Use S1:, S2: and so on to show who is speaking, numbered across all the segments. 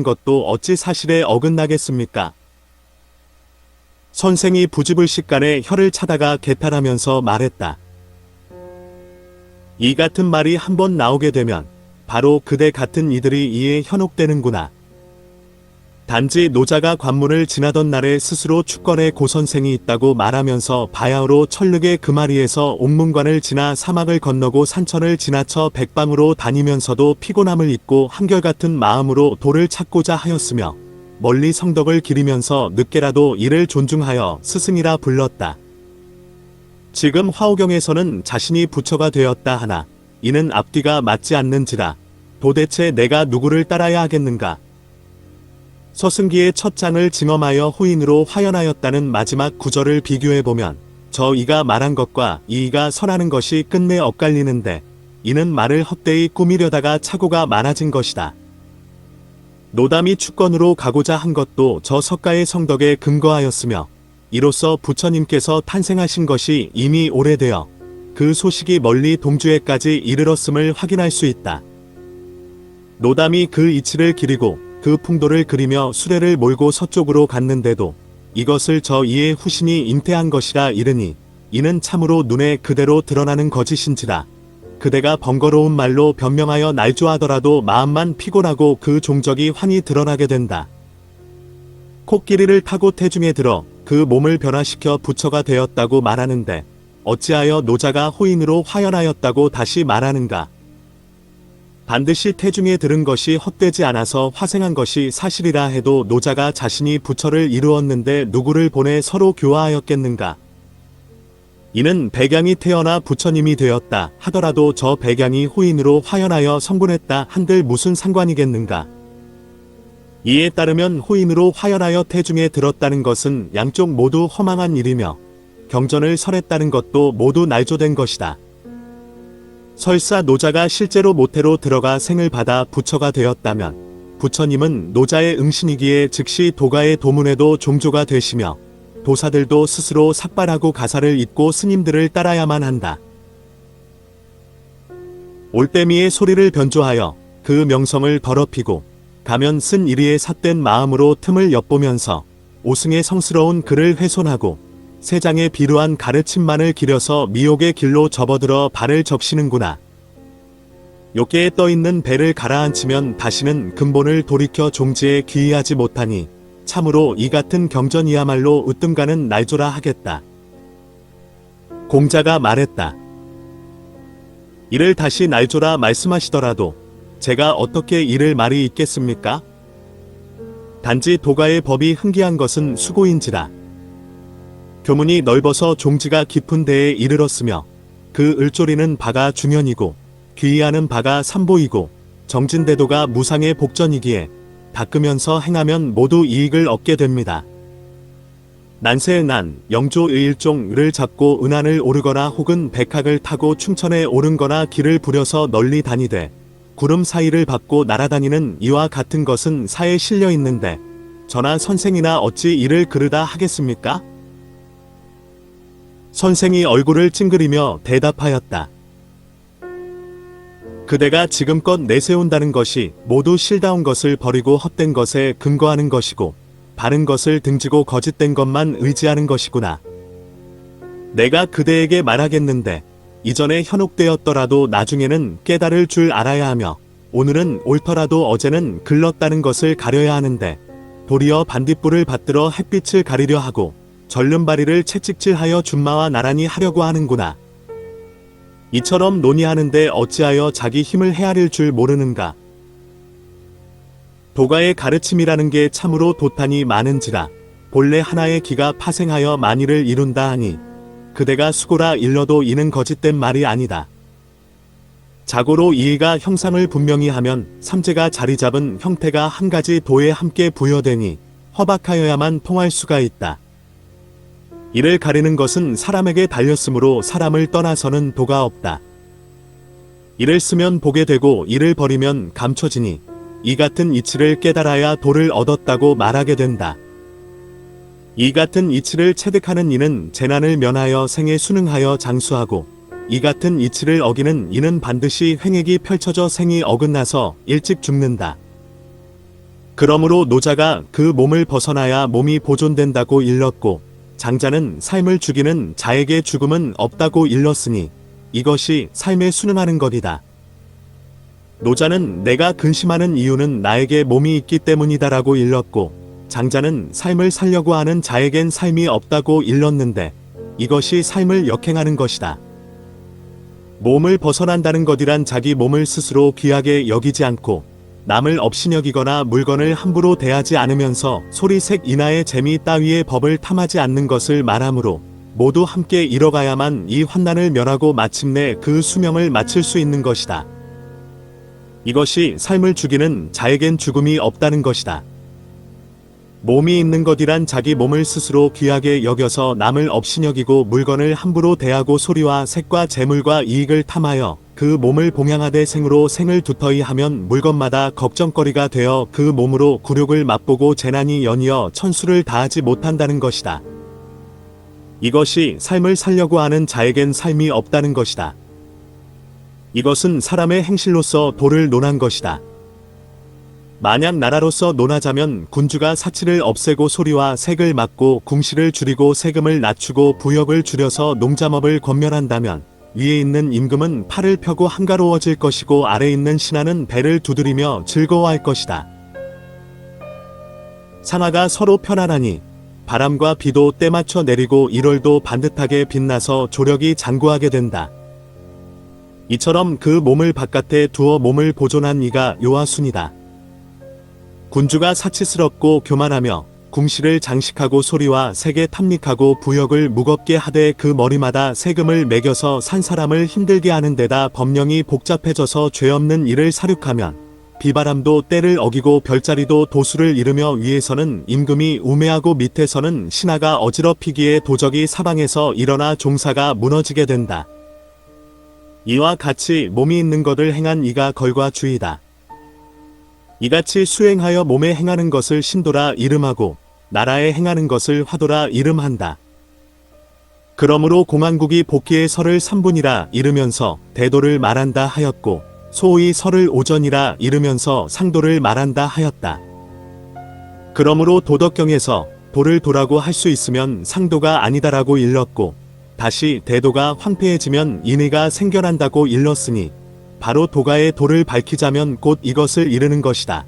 S1: 것도 어찌 사실에 어긋나겠습니까? 선생이 부지불식간에 혀를 차다가 개탈하면서 말했다. 이 같은 말이 한번 나오게 되면 바로 그대 같은 이들이 이에 현혹되는구나. 단지 노자가 관문을 지나던 날에 스스로 축건에 고선생이 있다고 말하면서 바야흐로 철륵의 그 마리에서 옥문관을 지나 사막을 건너고 산천을 지나쳐 백방으로 다니면서도 피곤함을 잊고 한결같은 마음으로 도를 찾고자 하였으며 멀리 성덕을 기리면서 늦게라도 이를 존중하여 스승이라 불렀다. 지금 화오경에서는 자신이 부처가 되었다 하나 이는 앞뒤가 맞지 않는지라 도대체 내가 누구를 따라야 하겠는가? 서승기의 첫 장을 징험하여 후인으로 화연하였다는 마지막 구절을 비교해보면 저 이가 말한 것과 이가 설하는 것이 끝내 엇갈리는데 이는 말을 헛되이 꾸미려다가 착오가 많아진 것이다. 노담이 축건으로 가고자 한 것도 저 석가의 성덕에 근거하였으며 이로써 부처님께서 탄생하신 것이 이미 오래되어 그 소식이 멀리 동주에까지 이르렀음을 확인할 수 있다. 노담이 그 이치를 기리고 그 풍도를 그리며 수레를 몰고 서쪽으로 갔는데도 이것을 저 이의 후신이 잉태한 것이라 이르니 이는 참으로 눈에 그대로 드러나는 거짓인지라. 그대가 번거로운 말로 변명하여 날조하더라도 마음만 피곤하고 그 종적이 환히 드러나게 된다. 코끼리를 타고 태중에 들어 그 몸을 변화시켜 부처가 되었다고 말하는데 어찌하여 노자가 호인으로 화연하였다고 다시 말하는가? 반드시 태중에 들은 것이 헛되지 않아서 화생한 것이 사실이라 해도 노자가 자신이 부처를 이루었는데 누구를 보내 서로 교화하였겠는가? 이는 백양이 태어나 부처님이 되었다 하더라도 저 백양이 호인으로 화연하여 성군했다 한들 무슨 상관이겠는가? 이에 따르면 호인으로 화연하여 태중에 들었다는 것은 양쪽 모두 허망한 일이며 경전을 설했다는 것도 모두 날조된 것이다. 설사 노자가 실제로 모태로 들어가 생을 받아 부처가 되었다면 부처님은 노자의 응신이기에 즉시 도가의 도문에도 종조가 되시며 도사들도 스스로 삭발하고 가사를 잇고 스님들을 따라야만 한다. 올빼미의 소리를 변조하여 그 명성을 더럽히고 가면 쓴 이리에 삿된 마음으로 틈을 엿보면서 오승의 성스러운 글을 훼손하고 세장에 비루한 가르침만을 기려서 미혹의 길로 접어들어 발을 적시는구나. 욕계에 떠있는 배를 가라앉히면 다시는 근본을 돌이켜 종지에 귀의하지 못하니 참으로 이 같은 경전이야말로 으뜸가는 날조라 하겠다. 공자가 말했다. 이를 다시 날조라 말씀하시더라도 제가 어떻게 이를 말이 있겠습니까? 단지 도가의 법이 흥기한 것은 수고인지라. 교문이 넓어서 종지가 깊은 데에 이르렀으며 그 을조리는 바가 중현이고 귀의하는 바가 삼보이고 정진대도가 무상의 복전이기에 닦으면서 행하면 모두 이익을 얻게 됩니다. 난세의 난, 영조의 일종을 잡고 은안을 오르거나 혹은 백학을 타고 충천에 오른거나 길을 부려서 널리 다니되 구름 사이를 밟고 날아다니는 이와 같은 것은 사에 실려 있는데 저나 선생이나 어찌 이를 그르다 하겠습니까? 선생이 얼굴을 찡그리며 대답하였다. 그대가 지금껏 내세운다는 것이 모두 실다운 것을 버리고 헛된 것에 근거하는 것이고 바른 것을 등지고 거짓된 것만 의지하는 것이구나. 내가 그대에게 말하겠는데 이전에 현혹되었더라도 나중에는 깨달을 줄 알아야 하며 오늘은 옳더라도 어제는 글렀다는 것을 가려야 하는데 도리어 반딧불을 받들어 햇빛을 가리려 하고 절름발이를 채찍질하여 준마와 나란히 하려고 하는구나. 이처럼 논의하는데 어찌하여 자기 힘을 헤아릴 줄 모르는가. 도가의 가르침이라는 게 참으로 도탄이 많은지라 본래 하나의 기가 파생하여 만일을 이룬다 하니 그대가 수고라 일러도 이는 거짓된 말이 아니다. 자고로 이의가 형상을 분명히 하면 삼재가 자리 잡은 형태가 한 가지 도에 함께 부여되니 허박하여야만 통할 수가 있다. 이를 가리는 것은 사람에게 달렸으므로 사람을 떠나서는 도가 없다. 이를 쓰면 보게 되고 이를 버리면 감춰지니 이 같은 이치를 깨달아야 도를 얻었다고 말하게 된다. 이 같은 이치를 체득하는 이는 재난을 면하여 생에 순응하여 장수하고 이 같은 이치를 어기는 이는 반드시 횡액이 펼쳐져 생이 어긋나서 일찍 죽는다. 그러므로 노자가 그 몸을 벗어나야 몸이 보존된다고 일렀고, 장자는 삶을 죽이는 자에게 죽음은 없다고 일렀으니 이것이 삶에 순응하는 것이다. 노자는 내가 근심하는 이유는 나에게 몸이 있기 때문이다라고 일렀고, 장자는 삶을 살려고 하는 자에겐 삶이 없다고 일렀는데 이것이 삶을 역행하는 것이다. 몸을 벗어난다는 것이란 자기 몸을 스스로 귀하게 여기지 않고 남을 업신여기거나 물건을 함부로 대하지 않으면서 소리색 인하의 재미 따위의 법을 탐하지 않는 것을 말하므로 모두 함께 이뤄가야만 이 환난을 면하고 마침내 그 수명을 마칠 수 있는 것이다. 이것이 삶을 죽이는 자에겐 죽음이 없다는 것이다. 몸이 있는 것이란 자기 몸을 스스로 귀하게 여겨서 남을 업신여기고 물건을 함부로 대하고 소리와 색과 재물과 이익을 탐하여 그 몸을 봉양하되 생으로 생을 두터이 하면 물건마다 걱정거리가 되어 그 몸으로 굴욕을 맛보고 재난이 연이어 천수를 다하지 못한다는 것이다. 이것이 삶을 살려고 하는 자에겐 삶이 없다는 것이다. 이것은 사람의 행실로서 도를 논한 것이다. 만약 나라로서 논하자면 군주가 사치를 없애고 소리와 색을 막고 궁시를 줄이고 세금을 낮추고 부역을 줄여서 농자업을 권면한다면 위에 있는 임금은 팔을 펴고 한가로워질 것이고 아래 있는 신하는 배를 두드리며 즐거워할 것이다. 상하가 서로 편안하니 바람과 비도 때맞춰 내리고 1월도 반듯하게 빛나서 조력이 장구하게 된다. 이처럼 그 몸을 바깥에 두어 몸을 보존한 이가 요하순이다. 군주가 사치스럽고 교만하며 궁시를 장식하고 소리와 색에 탐닉하고 부역을 무겁게 하되 그 머리마다 세금을 매겨서 산 사람을 힘들게 하는 데다 법령이 복잡해져서 죄 없는 일을 사륙하면 비바람도 때를 어기고 별자리도 도수를 잃으며 위에서는 임금이 우매하고 밑에서는 신하가 어지럽히기에 도적이 사방에서 일어나 종사가 무너지게 된다. 이와 같이 몸이 있는 것을 행한 이가 걸과 주의다. 이같이 수행하여 몸에 행하는 것을 신도라 이름하고 나라에 행하는 것을 화도라 이름한다. 그러므로 공안국이 복기의 설을 3분이라 이르면서 대도를 말한다 하였고 소의 설을 오전이라 이르면서 상도를 말한다 하였다. 그러므로 도덕경에서 도를 도라고 할 수 있으면 상도가 아니다라고 일렀고 다시 대도가 황폐해지면 인의가 생겨난다고 일렀으니 바로 도가의 도를 밝히자면 곧 이것을 이르는 것이다.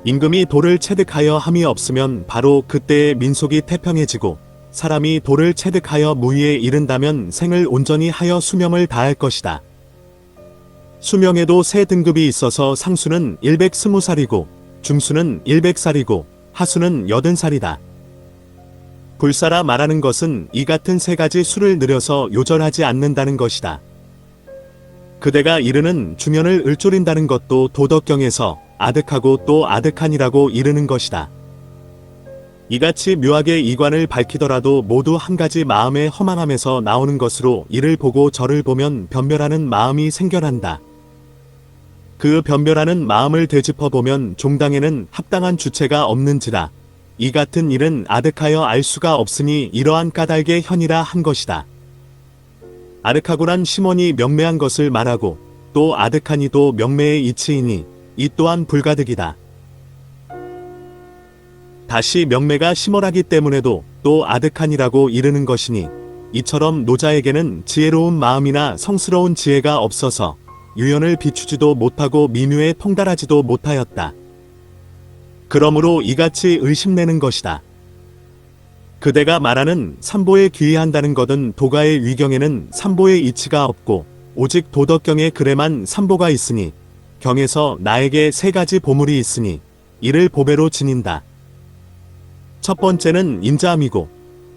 S1: 임금이 도를 체득하여 함이 없으면 바로 그때의 민속이 태평해지고 사람이 도를 체득하여 무위에 이른다면 생을 온전히 하여 수명을 다할 것이다. 수명에도 세 등급이 있어서 상수는 120살이고 중수는 100살이고 하수는 80살이다. 불사라 말하는 것은 이 같은 세 가지 수를 늘여서 요절하지 않는다는 것이다. 그대가 이르는 주면을 을조린다는 것도 도덕경에서 아득하고 또 아득하니라고 이르는 것이다. 이같이 묘하게 이관을 밝히더라도 모두 한 가지 마음의 허망함에서 나오는 것으로 이를 보고 저를 보면 변별하는 마음이 생겨난다. 그 변별하는 마음을 되짚어 보면 종당에는 합당한 주체가 없는지라 이 같은 일은 아득하여 알 수가 없으니 이러한 까닭의 현이라 한 것이다. 아득하고란 심원이 명매한 것을 말하고 또 아득하니도 명매의 이치이니 이 또한 불가득이다. 다시 명매가 심월하기 때문에도 또 아득하니라고 이르는 것이니 이처럼 노자에게는 지혜로운 마음이나 성스러운 지혜가 없어서 유연을 비추지도 못하고 미묘에 통달하지도 못하였다. 그러므로 이같이 의심내는 것이다. 그대가 말하는 삼보에 귀의한다는 것은 도가의 위경에는 삼보의 이치가 없고 오직 도덕경에 그래만 삼보가 있으니 경에서 나에게 세 가지 보물이 있으니 이를 보배로 지닌다. 첫 번째는 인자함이고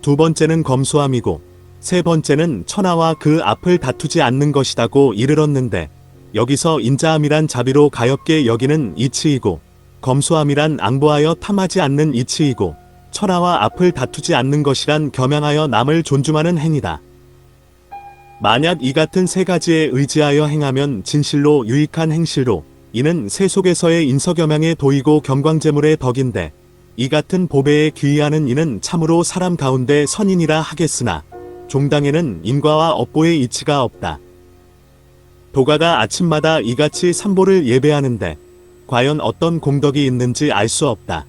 S1: 두 번째는 검소함이고 세 번째는 천하와 그 앞을 다투지 않는 것이다고 이르렀는데 여기서 인자함이란 자비로 가엽게 여기는 이치이고 검소함이란 앙보하여 탐하지 않는 이치이고 천하와 앞을 다투지 않는 것이란 겸양하여 남을 존중하는 행위다. 만약 이 같은 세 가지에 의지하여 행하면 진실로 유익한 행실로 이는 세속에서의 인서겸양의 도이고 경광재물의 덕인데 이 같은 보배에 귀의하는 이는 참으로 사람 가운데 선인이라 하겠으나 종당에는 인과와 업보의 이치가 없다. 도가가 아침마다 이같이 삼보를 예배하는데 과연 어떤 공덕이 있는지 알 수 없다.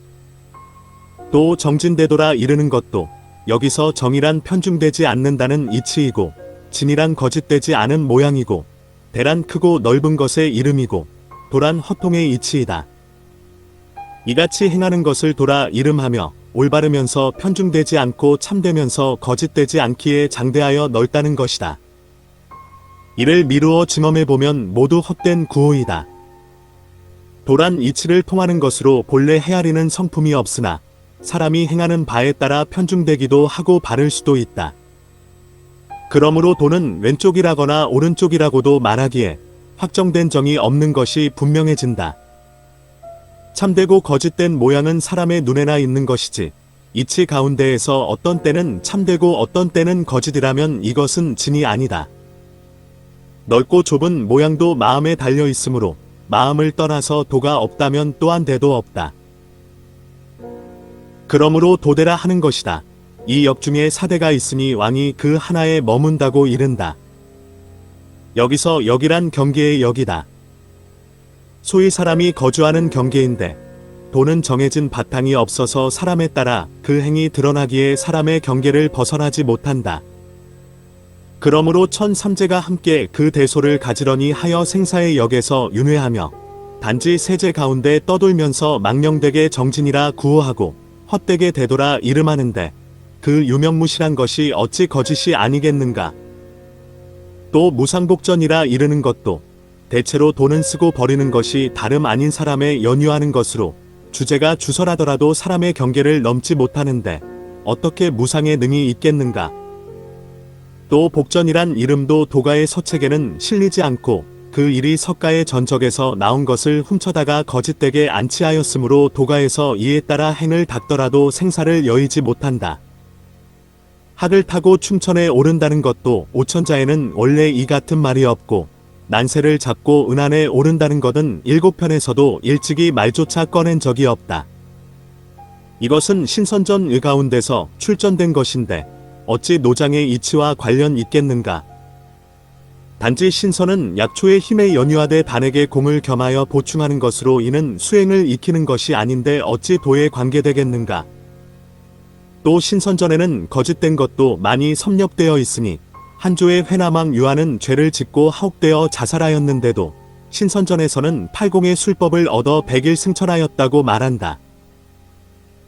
S1: 또 정진되돌아 이르는 것도 여기서 정이란 편중되지 않는다는 이치이고, 진이란 거짓되지 않은 모양이고, 대란 크고 넓은 것의 이름이고, 도란 허통의 이치이다. 이같이 행하는 것을 도라 이름하며, 올바르면서 편중되지 않고 참되면서 거짓되지 않기에 장대하여 넓다는 것이다. 이를 미루어 증엄해보면 모두 헛된 구호이다. 도란 이치를 통하는 것으로 본래 헤아리는 성품이 없으나 사람이 행하는 바에 따라 편중되기도 하고 바를 수도 있다. 그러므로 도는 왼쪽이라거나 오른쪽이라고도 말하기에 확정된 정이 없는 것이 분명해진다. 참되고 거짓된 모양은 사람의 눈에나 있는 것이지, 이치 가운데에서 어떤 때는 참되고 어떤 때는 거짓이라면 이것은 진이 아니다. 넓고 좁은 모양도 마음에 달려 있으므로 마음을 떠나서 도가 없다면 또한 대도 없다. 그러므로 도대라 하는 것이다. 이 역중에 사대가 있으니 왕이 그 하나에 머문다고 이른다. 여기서 역이란 경계의 역이다. 소위 사람이 거주하는 경계인데, 도는 정해진 바탕이 없어서 사람에 따라 그 행이 드러나기에 사람의 경계를 벗어나지 못한다. 그러므로 천삼재가 함께 그 대소를 가지런히 하여 생사의 역에서 윤회하며 단지 세제 가운데 떠돌면서 망령되게 정진이라 구호하고 헛되게 되돌아 이름하는데, 그 유명무실한 것이 어찌 거짓이 아니겠는가. 또 무상복전이라 이르는 것도 대체로 돈은 쓰고 버리는 것이 다름 아닌 사람의 연유하는 것으로 주제가 주설하더라도 사람의 경계를 넘지 못하는데 어떻게 무상의 능이 있겠는가. 또 복전이란 이름도 도가의 서책에는 실리지 않고 그 일이 석가의 전적에서 나온 것을 훔쳐다가 거짓되게 안치하였으므로 도가에서 이에 따라 행을 닦더라도 생사를 여의지 못한다. 학을 타고 춘천에 오른다는 것도 오천자에는 원래 이 같은 말이 없고, 난세를 잡고 은안에 오른다는 것은 일곱편에서도 일찍이 말조차 꺼낸 적이 없다. 이것은 신선전 의 가운데서 출전된 것인데 어찌 노장의 이치와 관련 있겠는가. 단지 신선은 약초의 힘에 연유하되 단에게 공을 겸하여 보충하는 것으로 이는 수행을 익히는 것이 아닌데 어찌 도에 관계되겠는가. 또 신선전에는 거짓된 것도 많이 섭렵되어 있으니, 한조의 회남왕 유한은 죄를 짓고 하옥되어 자살하였는데도 신선전에서는 팔공의 술법을 얻어 100일 승천하였다고 말한다.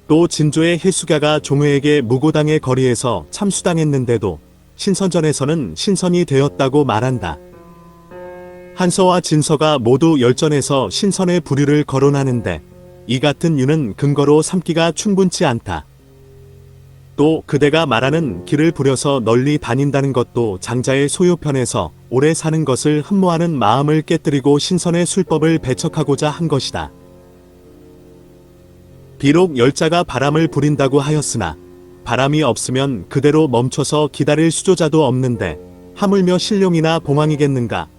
S1: 또 진조의 해수가가 종회에게 무고당의 거리에서 참수당했는데도 신선전에서는 신선이 되었다고 말한다. 한서와 진서가 모두 열전에서 신선의 부류를 거론하는데 이 같은 유는 근거로 삼기가 충분치 않다. 또 그대가 말하는 길을 부려서 널리 다닌다는 것도 장자의 소요편에서 오래 사는 것을 흠모하는 마음을 깨뜨리고 신선의 술법을 배척하고자 한 것이다. 비록 열자가 바람을 부린다고 하였으나 바람이 없으면 그대로 멈춰서 기다릴 수조자도 없는데 하물며 신룡이나 봉황이겠는가.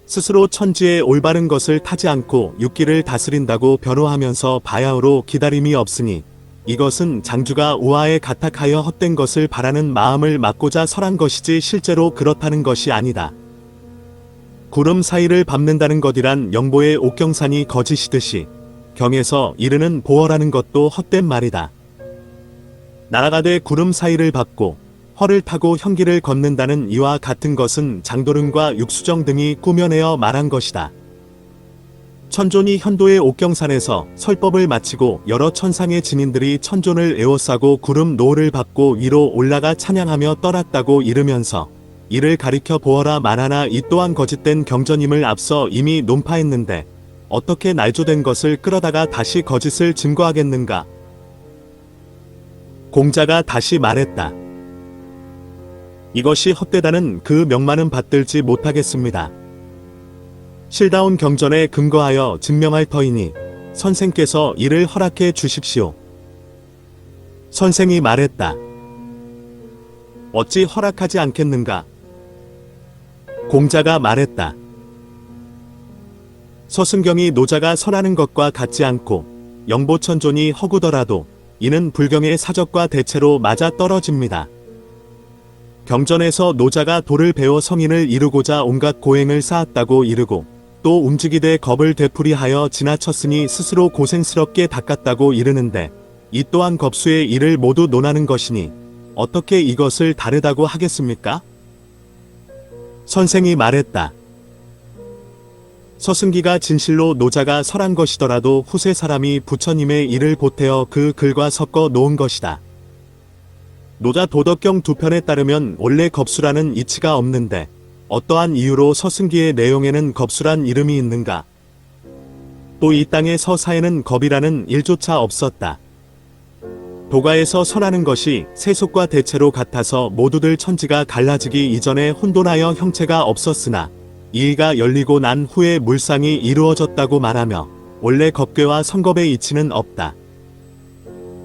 S1: 스스로 천지의 올바른 것을 타지 않고 육기를 다스린다고 변호하면서 바야흐로 기다림이 없으니 이것은 장주가 우화에 가탁하여 헛된 것을 바라는 마음을 막고자 설한 것이지 실제로 그렇다는 것이 아니다. 구름 사이를 밟는다는 것이란 영보의 옥경산이 거짓이듯이 경에서 이르는 보허라는 것도 헛된 말이다. 날아가되 구름 사이를 밟고 허를 타고 현기를 걷는다는 이와 같은 것은 장도름과 육수정 등이 꾸며내어 말한 것이다. 천존이 현도의 옥경산에서 설법을 마치고 여러 천상의 진인들이 천존을 에워싸고 구름 노를 밟고 위로 올라가 찬양하며 떠났다고 이르면서 이를 가리켜 보어라 말하나 이 또한 거짓된 경전임을 앞서 이미 논파했는데 어떻게 날조된 것을 끌어다가 다시 거짓을 증거하겠는가. 공자가 다시 말했다. 이것이 헛되다는 그 명만은 받들지 못하겠습니다. 실다운 경전에 근거하여 증명할 터이니 선생께서 이를 허락해 주십시오. 선생이 말했다. 어찌 허락하지 않겠는가? 공자가 말했다. 서승경이 노자가 설하는 것과 같지 않고 영보천존이 허구더라도 이는 불경의 사적과 대체로 맞아 떨어집니다. 경전에서 노자가 도를 배워 성인을 이루고자 온갖 고행을 쌓았다고 이르고 또 움직이되 겁을 되풀이하여 지나쳤으니 스스로 고생스럽게 닦았다고 이르는데 이 또한 겁수의 일을 모두 논하는 것이니 어떻게 이것을 다르다고 하겠습니까? 선생이 말했다. 서승기가 진실로 노자가 설한 것이더라도 후세 사람이 부처님의 일을 보태어 그 글과 섞어 놓은 것이다. 노자 도덕경 두 편에 따르면 원래 겁수라는 이치가 없는데 어떠한 이유로 서승기의 내용에는 겁수란 이름이 있는가? 또 이 땅의 서사에는 겁이라는 일조차 없었다. 도가에서 설하는 것이 세속과 대체로 같아서 모두들 천지가 갈라지기 이전에 혼돈하여 형체가 없었으나 이의가 열리고 난 후에 물상이 이루어졌다고 말하며 원래 겁괴와 성겁의 이치는 없다.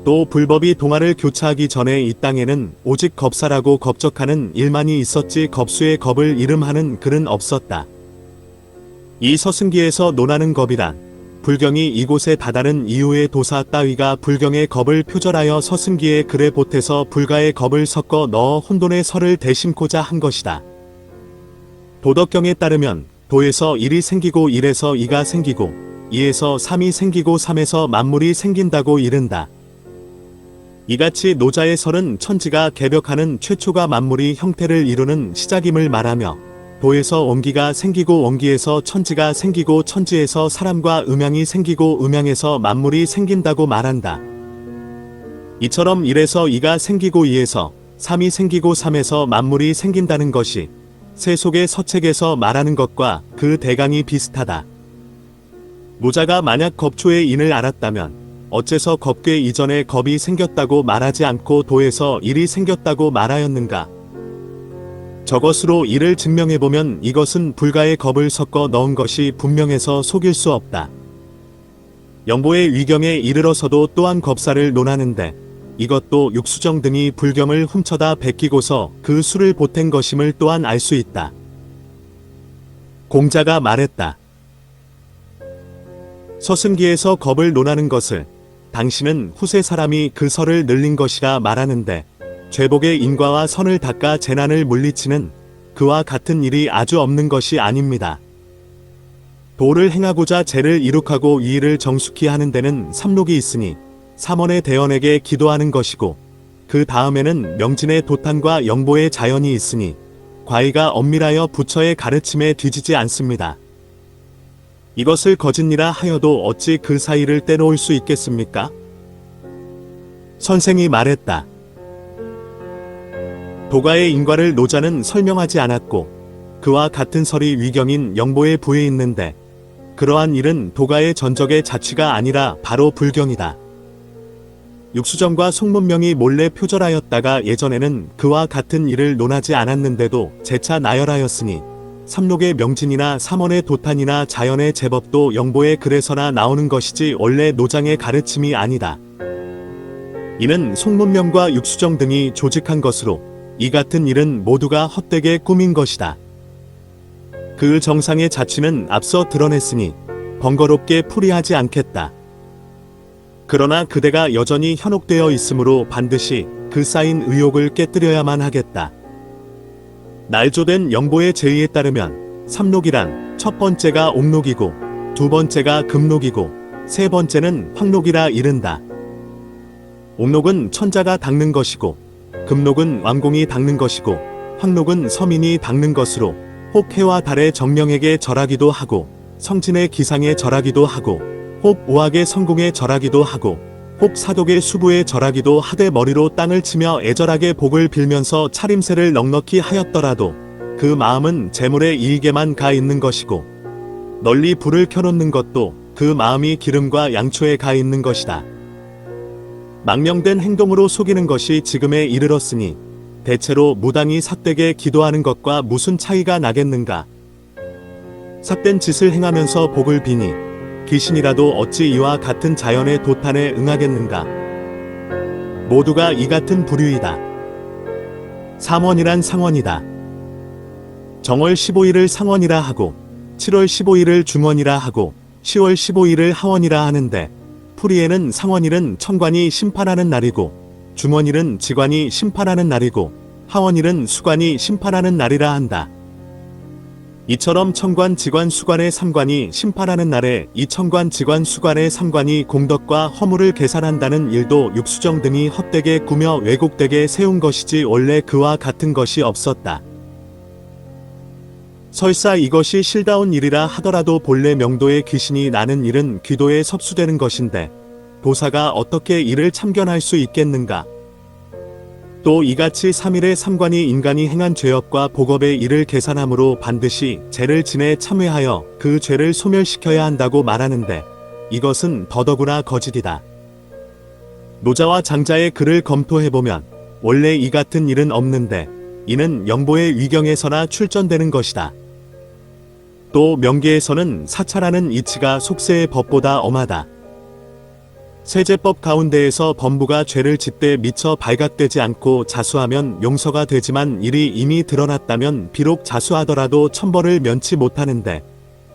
S1: 또 불법이 동화를 교차하기 전에 이 땅에는 오직 겁사라고 겁적하는 일만이 있었지 겁수의 겁을 이름하는 글은 없었다. 이 서승기에서 논하는 겁이란 불경이 이곳에 다다른 이후의 도사 따위가 불경의 겁을 표절하여 서승기의 글에 보태서 불가의 겁을 섞어 넣어 혼돈의 설을 대심코자 한 것이다. 도덕경에 따르면 도에서 일이 생기고 일에서 이가 생기고 이에서 삼이 생기고 삼에서 만물이 생긴다고 이른다. 이같이 노자의 설은 천지가 개벽하는 최초가 만물이 형태를 이루는 시작임을 말하며 도에서 원기가 생기고 원기에서 천지가 생기고 천지에서 사람과 음양이 생기고 음양에서 만물이 생긴다고 말한다. 이처럼 1에서 2가 생기고 2에서 3이 생기고 3에서 만물이 생긴다는 것이 세속의 서책에서 말하는 것과 그 대강이 비슷하다. 노자가 만약 겁초의 인을 알았다면 어째서 겁괴 이전에 겁이 생겼다고 말하지 않고 도에서 일이 생겼다고 말하였는가? 저것으로 이를 증명해보면 이것은 불가의 겁을 섞어 넣은 것이 분명해서 속일 수 없다. 영보의 위경에 이르러서도 또한 겁사를 논하는데 이것도 육수정 등이 불경을 훔쳐다 베끼고서 그 수를 보탠 것임을 또한 알 수 있다. 공자가 말했다. 서승기에서 겁을 논하는 것을 당신은 후세 사람이 그 설을 늘린 것이라 말하는데 죄복의 인과와 선을 닦아 재난을 물리치는 그와 같은 일이 아주 없는 것이 아닙니다. 도를 행하고자 재를 이룩하고 이 일을 정숙히 하는 데는 삼록이 있으니 삼원의 대원에게 기도하는 것이고 그 다음에는 명진의 도탄과 영보의 자연이 있으니 과의가 엄밀하여 부처의 가르침에 뒤지지 않습니다. 이것을 거짓이라 하여도 어찌 그 사이를 떼놓을 수 있겠습니까? 선생이 말했다. 도가의 인과를 노자는 설명하지 않았고 그와 같은 설이 위경인 영보의 부에 있는데 그러한 일은 도가의 전적의 자취가 아니라 바로 불경이다. 육수정과 송문명이 몰래 표절하였다가 예전에는 그와 같은 일을 논하지 않았는데도 재차 나열하였으니 삼록의 명진이나 삼원의 도탄이나 자연의 제법도 영보의 글에서나 나오는 것이지 원래 노장의 가르침이 아니다. 이는 송문명과 육수정 등이 조직한 것으로 이 같은 일은 모두가 헛되게 꾸민 것이다. 그 정상의 자취는 앞서 드러냈으니 번거롭게 풀이하지 않겠다. 그러나 그대가 여전히 현혹되어 있으므로 반드시 그 쌓인 의욕을 깨뜨려야만 하겠다. 날조된 영보의 제의에 따르면 삼록이란 첫 번째가 옥록이고 두 번째가 금록이고 세 번째는 황록이라 이른다. 옥록은 천자가 닦는 것이고 금록은 왕공이 닦는 것이고 황록은 서민이 닦는 것으로 혹 해와 달의 정명에게 절하기도 하고 성진의 기상에 절하기도 하고 혹 오학의 성공에 절하기도 하고 혹 사독의 수부에 절하기도 하되 머리로 땅을 치며 애절하게 복을 빌면서 차림새를 넉넉히 하였더라도 그 마음은 재물의 이익에만 가 있는 것이고 널리 불을 켜놓는 것도 그 마음이 기름과 양초에 가 있는 것이다. 망명된 행동으로 속이는 것이 지금에 이르렀으니 대체로 무당이 삿되게 기도하는 것과 무슨 차이가 나겠는가? 삿된 짓을 행하면서 복을 비니 귀신이라도 어찌 이와 같은 자연의 도탄에 응하겠는가? 모두가 이 같은 부류이다. 삼원이란 상원이다. 정월 15일을 상원이라 하고 7월 15일을 중원이라 하고 10월 15일을 하원이라 하는데 풀이에는 상원일은 천관이 심판하는 날이고 중원일은 지관이 심판하는 날이고 하원일은 수관이 심판하는 날이라 한다. 이처럼 청관 직관 수관의 삼관이 심판하는 날에 이 청관 직관 수관의 삼관이 공덕과 허물을 계산한다는 일도 육수정 등이 헛되게 꾸며 왜곡되게 세운 것이지 원래 그와 같은 것이 없었다. 설사 이것이 실다운 일이라 하더라도 본래 명도의 귀신이 나는 일은 귀도에 섭수되는 것인데 도사가 어떻게 이를 참견할 수 있겠는가? 또 이같이 3일의 삼관이 인간이 행한 죄업과 복업의 일을 계산함으로 반드시 죄를 지내 참회하여 그 죄를 소멸시켜야 한다고 말하는데 이것은 더더구나 거짓이다. 노자와 장자의 글을 검토해보면 원래 이 같은 일은 없는데 이는 영보의 위경에서나 출전되는 것이다. 또 명계에서는 사찰하는 이치가 속세의 법보다 엄하다. 세제법 가운데에서 범부가 죄를 짓되 미처 발각되지 않고 자수하면 용서가 되지만 일이 이미 드러났다면 비록 자수하더라도 천벌을 면치 못하는데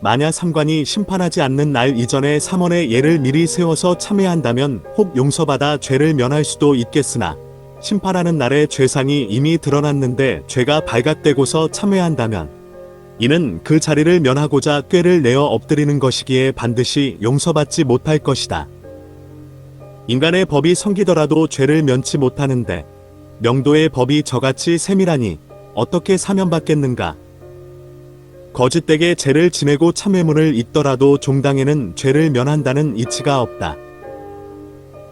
S1: 만약 삼관이 심판하지 않는 날 이전에 삼원의 예를 미리 세워서 참회한다면 혹 용서받아 죄를 면할 수도 있겠으나 심판하는 날에 죄상이 이미 드러났는데 죄가 발각되고서 참회한다면 이는 그 자리를 면하고자 꾀를 내어 엎드리는 것이기에 반드시 용서받지 못할 것이다. 인간의 법이 성기더라도 죄를 면치 못하는데 명도의 법이 저같이 세밀하니 어떻게 사면받겠는가? 거짓되게 죄를 지내고 참회문을 읽더라도 종당에는 죄를 면한다는 이치가 없다.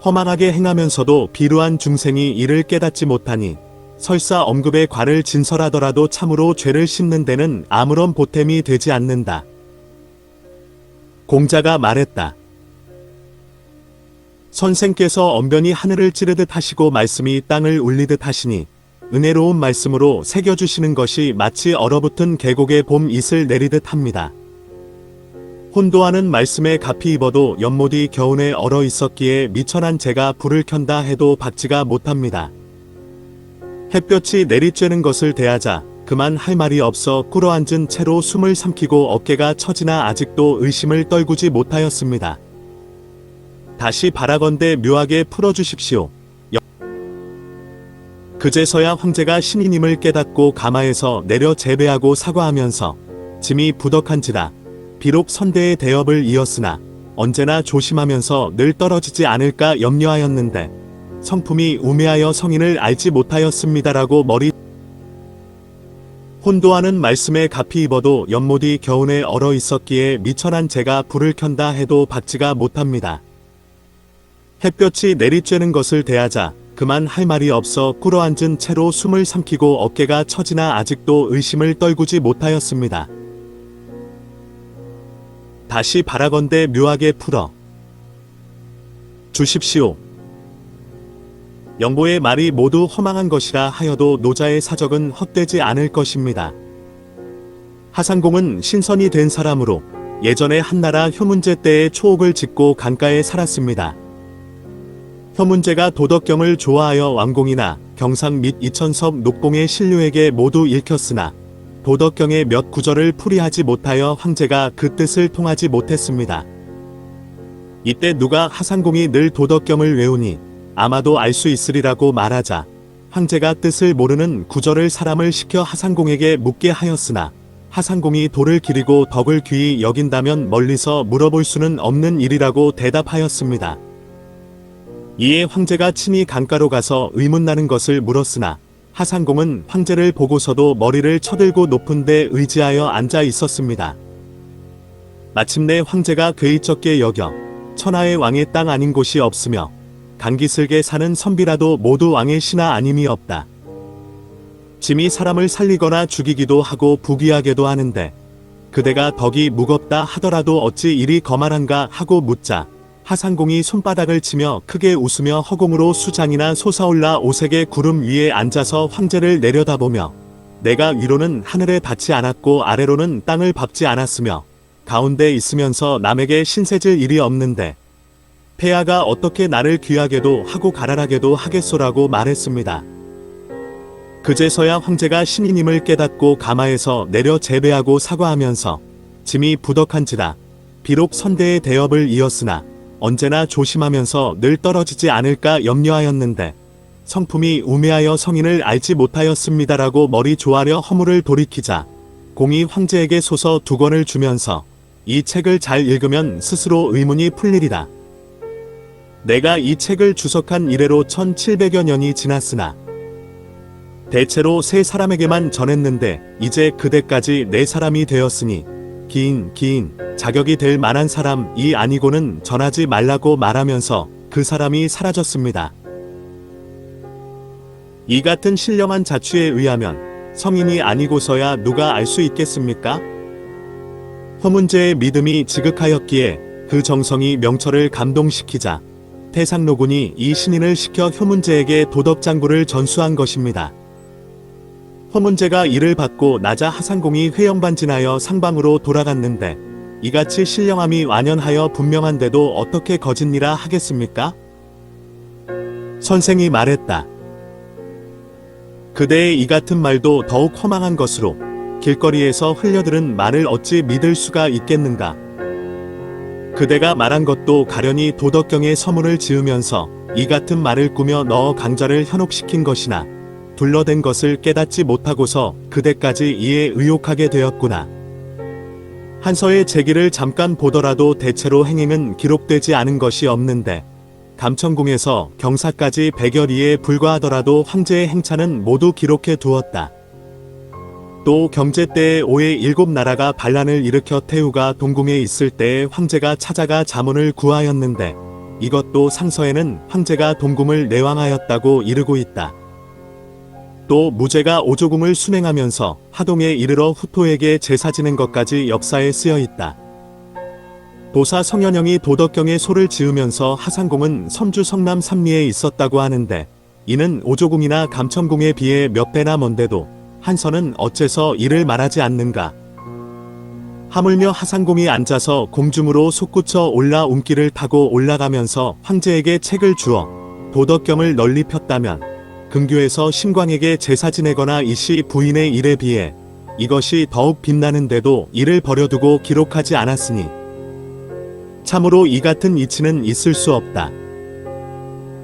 S1: 허망하게 행하면서도 비루한 중생이 이를 깨닫지 못하니 설사 엄급의 과를 진설하더라도 참으로 죄를 씻는 데는 아무런 보탬이 되지 않는다. 공자가 말했다. 선생께서 언변이 하늘을 찌르듯 하시고 말씀이 땅을 울리듯 하시니 은혜로운 말씀으로 새겨주시는 것이 마치 얼어붙은 계곡에 봄 이슬 내리듯 합니다. 혼도하는 말씀에 값이 입어도 연못이 겨우내 얼어 있었기에 미천한 재가 불을 켠다 해도 받지가 못합니다. 햇볕이 내리쬐는 것을 대하자 그만 할 말이 없어 꿇어앉은 채로 숨을 삼키고 어깨가 처지나 아직도 의심을 떨구지 못하였습니다. 다시 바라건대 묘하게 풀어주십시오. 그제서야 황제가 신이님을 깨닫고 가마에서 내려 재배하고 사과하면서 짐이 부덕한지라 비록 선대의 대업을 이었으나 언제나 조심하면서 늘 떨어지지 않을까 염려하였는데 성품이 우매하여 성인을 알지 못하였습니다라고 머리 혼도하는 말씀에 값이 입어도 연못이 겨우내 얼어 있었기에 미천한 재가 불을 켠다 해도 받지가 못합니다. 햇볕이 내리쬐는 것을 대하자 그만 할 말이 없어 꿇어앉은 채로 숨을 삼키고 어깨가 처지나 아직도 의심을 떨구지 못하였습니다. 다시 바라건대 묘하게 풀어 주십시오. 영보의 말이 모두 허망한 것이라 하여도 노자의 사적은 헛되지 않을 것입니다. 하상공은 신선이 된 사람으로 예전에 한나라 효문제 때에 초옥을 짓고 강가에 살았습니다. 효문제가 도덕경을 좋아하여 왕공이나 경상 및 이천섭 녹공의 신료에게 모두 읽혔으나 도덕경의 몇 구절을 풀이하지 못하여 황제가 그 뜻을 통하지 못했습니다. 이때 누가 하상공이 늘 도덕경을 외우니 아마도 알 수 있으리라고 말하자 황제가 뜻을 모르는 구절을 사람을 시켜 하상공에게 묻게 하였으나 하상공이 도를 기리고 덕을 귀히 여긴다면 멀리서 물어볼 수는 없는 일이라고 대답하였습니다. 이에 황제가 친히 강가로 가서 의문나는 것을 물었으나 하상공은 황제를 보고서도 머리를 쳐들고 높은 데 의지하여 앉아 있었습니다. 마침내 황제가 괴이쩍게 여겨 천하의 왕의 땅 아닌 곳이 없으며 강기슬게 사는 선비라도 모두 왕의 신하 아님이 없다. 짐이 사람을 살리거나 죽이기도 하고 부귀하게도 하는데 그대가 덕이 무겁다 하더라도 어찌 이리 거만한가 하고 묻자 하상공이 손바닥을 치며 크게 웃으며 허공으로 수장이나 솟아올라 오색의 구름 위에 앉아서 황제를 내려다보며 내가 위로는 하늘에 닿지 않았고 아래로는 땅을 밟지 않았으며 가운데 있으면서 남에게 신세질 일이 없는데 폐하가 어떻게 나를 귀하게도 하고 가랄하게도 하겠소라고 말했습니다. 그제서야 황제가 신이님을 깨닫고 가마에서 내려 재배하고 사과하면서 짐이 부덕한지라 비록 선대의 대업을 이었으나 언제나 조심하면서 늘 떨어지지 않을까 염려하였는데 성품이 우매하여 성인을 알지 못하였습니다라고 머리 조아려 허물을 돌이키자 공이 황제에게 소서 2권을 주면서 이 책을 잘 읽으면 스스로 의문이 풀리리라. 내가 이 책을 주석한 이래로 1700여 년이 지났으나 대체로 3사람에게만 전했는데 이제 그대까지 4사람이 되었으니 기인 자격이 될 만한 사람이 아니고는 전하지 말라고 말하면서 그 사람이 사라졌습니다. 이 같은 신령한 자취에 의하면 성인이 아니고서야 누가 알 수 있겠습니까? 허문제의 믿음이 지극하였기에 그 정성이 명철을 감동시키자 태상노군이 이 신인을 시켜 효문제에게 도덕장구를 전수한 것입니다. 허문제가 이를 받고 나자 하상공이 회영반진하여 상방으로 돌아갔는데 이같이 신령함이 완연하여 분명한데도 어떻게 거짓니라 하겠습니까? 선생이 말했다. 그대의 이 같은 말도 더욱 허망한 것으로 길거리에서 흘려들은 말을 어찌 믿을 수가 있겠는가? 그대가 말한 것도 가련히 도덕경에 서문을 지으면서 이 같은 말을 꾸며 넣어 강좌를 현혹시킨 것이나 둘러댄 것을 깨닫지 못하고서 그대까지 이에 의혹하게 되었구나. 한서의 제기를 잠깐 보더라도 대체로 행행은 기록되지 않은 것이 없는데 감천궁에서 경사까지 100여리에 불과하더라도 황제의 행차는 모두 기록해 두었다. 또 경제 때에 오해 7나라가 반란을 일으켜 태우가 동궁에 있을 때에 황제가 찾아가 자문을 구하였는데 이것도 상서에는 황제가 동궁을 내왕하였다고 이르고 있다. 또 무제가 오조궁을 순행하면서 하동에 이르러 후토에게 제사 지낸 것까지 역사에 쓰여 있다. 도사 성현영이 도덕경에 소를 지으면서 하상궁은 섬주 성남 삼리에 있었다고 하는데 이는 오조궁이나 감천궁에 비해 몇 배나 먼데도 한서는 어째서 이를 말하지 않는가? 하물며 하상궁이 앉아서 공중으로 솟구쳐 올라 운길을 타고 올라가면서 황제에게 책을 주어 도덕경을 널리 폈다면 근교에서 신광에게 제사 지내거나 이씨 부인의 일에 비해 이것이 더욱 빛나는데도 이를 버려두고 기록하지 않았으니 참으로 이 같은 이치는 있을 수 없다.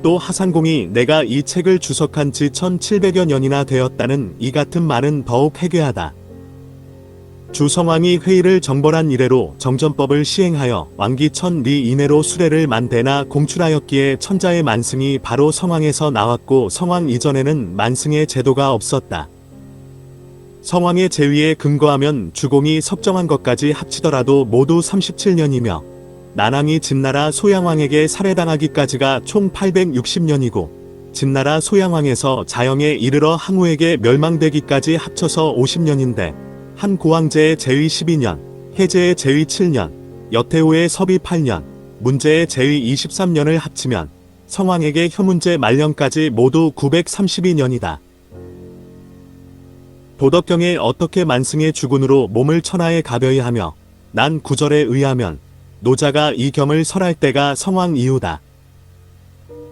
S1: 또 하상공이 내가 이 책을 주석한 지 1700여 년이나 되었다는 이 같은 말은 더욱 해괴하다. 주성왕이 회의를 정벌한 이래로 정전법을 시행하여 왕기 1000리 이내로 수레를 만대나 공출하였기에 천자의 만승이 바로 성왕에서 나왔고 성왕 이전에는 만승의 제도가 없었다. 성왕의 제위에 근거하면 주공이 석정한 것까지 합치더라도 모두 37년이며 난왕이 진나라 소양왕에게 살해당하기까지가 총 860년이고 진나라 소양왕에서 자영에 이르러 항우에게 멸망되기까지 합쳐서 50년인데 한 고왕제의 제위 12년, 해제의 제위 7년, 여태후의 섭이 8년, 문제의 제위 23년을 합치면 성왕에게 효문제 말년까지 모두 932년이다. 도덕경에 어떻게 만승의 주군으로 몸을 천하에 가벼이 하며 난 구절에 의하면 노자가 이 경을 설할 때가 성왕 이후다.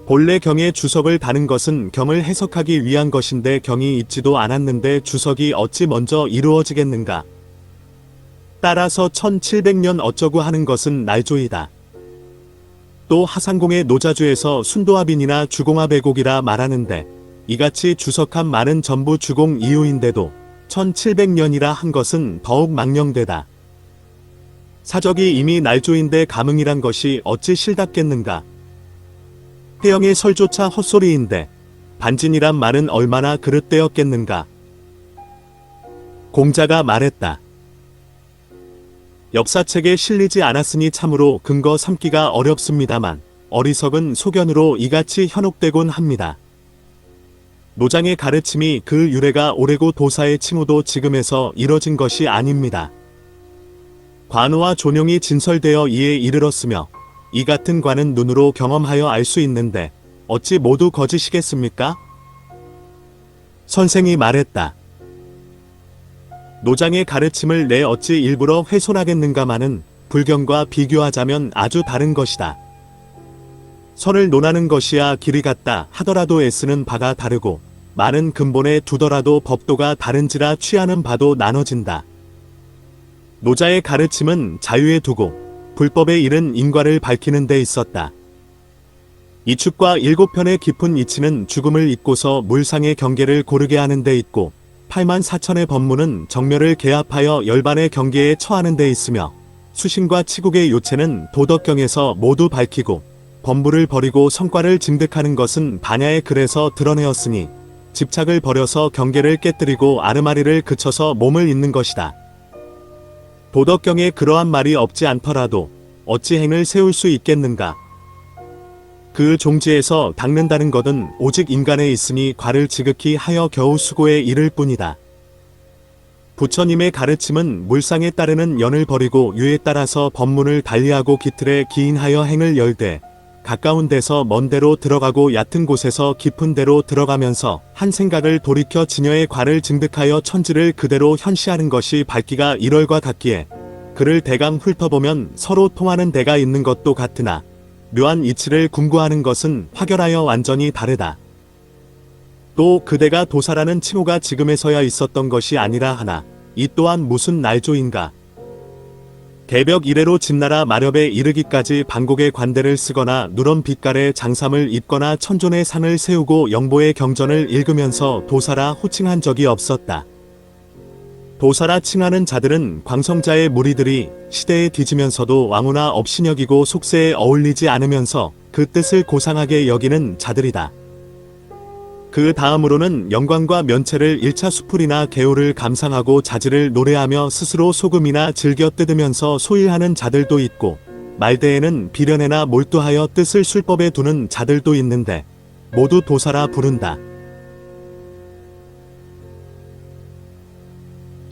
S1: 본래 경에 주석을 다는 것은 경을 해석하기 위한 것인데 경이 있지도 않았는데 주석이 어찌 먼저 이루어지겠는가. 따라서 1700년 어쩌고 하는 것은 날조이다. 또 하상공의 노자주에서 순도합인이나 주공합애곡이라 말하는데 이같이 주석한 말은 전부 주공 이후인데도 1700년이라 한 것은 더욱 망령되다. 사적이 이미 날조인데 감흥이란 것이 어찌 실답겠는가. 태영의 설조차 헛소리인데 반진이란 말은 얼마나 그릇되었겠는가. 공자가 말했다. 역사책에 실리지 않았으니 참으로 근거 삼기가 어렵습니다만 어리석은 소견으로 이같이 현혹되곤 합니다. 노장의 가르침이 그 유래가 오래고 도사의 칭호도 지금에서 이뤄진 것이 아닙니다. 관우와 존용이 진설되어 이에 이르렀으며 이 같은 관은 눈으로 경험하여 알 수 있는데 어찌 모두 거짓이겠습니까? 선생이 말했다. 노장의 가르침을 내 어찌 일부러 훼손하겠는가마는 불경과 비교하자면 아주 다른 것이다. 선을 논하는 것이야 길이 같다 하더라도 애쓰는 바가 다르고 많은 근본에 두더라도 법도가 다른지라 취하는 바도 나눠진다. 노자의 가르침은 자유에 두고 불법에 이른 인과를 밝히는 데 있었다. 이축과 7편의 깊은 이치는 죽음을 잊고서 물상의 경계를 고르게 하는 데 있고 8만 4천의 법문은 정멸을 개합하여 열반의 경계에 처하는 데 있으며 수신과 치국의 요체는 도덕경에서 모두 밝히고 범부를 버리고 성과를 증득하는 것은 반야의 글에서 드러내었으니 집착을 버려서 경계를 깨뜨리고 아르마리를 그쳐서 몸을 잇는 것이다. 도덕경에 그러한 말이 없지 않더라도 어찌 행을 세울 수 있겠는가? 그 종지에서 닦는다는 것은 오직 인간에 있으니 과를 지극히 하여 겨우 수고에 이를 뿐이다. 부처님의 가르침은 물상에 따르는 연을 버리고 유에 따라서 법문을 달리하고 기틀에 기인하여 행을 열되 가까운 데서 먼 데로 들어가고 얕은 곳에서 깊은 데로 들어가면서 한 생각을 돌이켜 진여의 과를 증득하여 천지를 그대로 현시하는 것이 밝기가 일월과 같기에 그를 대강 훑어보면 서로 통하는 데가 있는 것도 같으나 묘한 이치를 궁구하는 것은 확연하여 완전히 다르다. 또 그대가 도사라는 칭호가 지금에서야 있었던 것이 아니라 하나 이 또한 무슨 날조인가. 개벽 이래로 진나라 마렵에 이르기까지 반곡의 관대를 쓰거나 누런 빛깔의 장삼을 입거나 천존의 상을 세우고 영보의 경전을 읽으면서 도사라 호칭한 적이 없었다. 도사라 칭하는 자들은 광성자의 무리들이 시대에 뒤지면서도 왕후나 업신여기고 속세에 어울리지 않으면서 그 뜻을 고상하게 여기는 자들이다. 그 다음으로는 영광과 면체를 1차 수풀이나 개호를 감상하고 자질을 노래하며 스스로 소금이나 즐겨 뜯으면서 소일하는 자들도 있고 말대에는 비련에나 몰두하여 뜻을 술법에 두는 자들도 있는데 모두 도사라 부른다.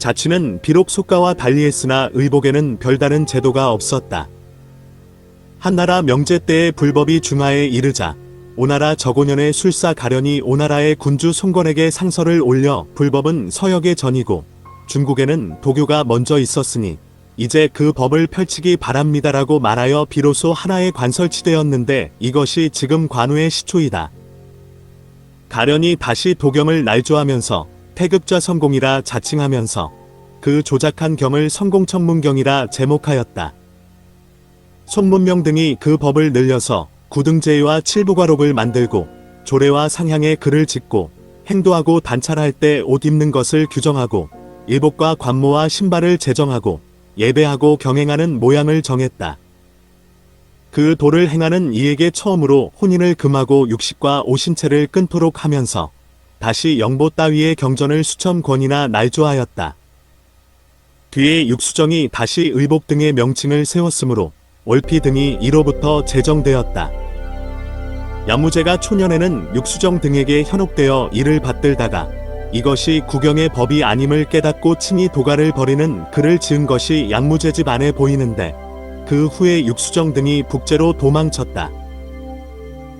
S1: 자취는 비록 속가와 달리했으나 의복에는 별다른 제도가 없었다. 한나라 명제 때의 불법이 중하에 이르자 오나라 저고년의 술사 가련이 오나라의 군주 송건에게 상서를 올려 불법은 서역에 전이고 중국에는 도교가 먼저 있었으니 이제 그 법을 펼치기 바랍니다라고 말하여 비로소 하나의 관설치되었는데 이것이 지금 관우의 시초이다. 가련이 다시 도경을 날조하면서 태극좌 성공이라 자칭하면서 그 조작한 경을 성공천문경이라 제목하였다. 손문명 등이 그 법을 늘려서 구등제의와 칠부과록을 만들고 조례와 상향의 글을 짓고 행도하고 단찰할 때 옷 입는 것을 규정하고 일복과 관모와 신발을 제정하고 예배하고 경행하는 모양을 정했다. 그 도를 행하는 이에게 처음으로 혼인을 금하고 육식과 오신체를 끊도록 하면서 다시 영보 따위의 경전을 수천 권이나 날조하였다. 뒤에 육수정이 다시 의복 등의 명칭을 세웠으므로 월피 등이 이로부터 제정되었다. 양무제가 초년에는 육수정 등에게 현혹되어 이를 받들다가 이것이 구경의 법이 아님을 깨닫고 친히 도가를 버리는 글을 지은 것이 양무제집 안에 보이는데 그 후에 육수정 등이 북제로 도망쳤다.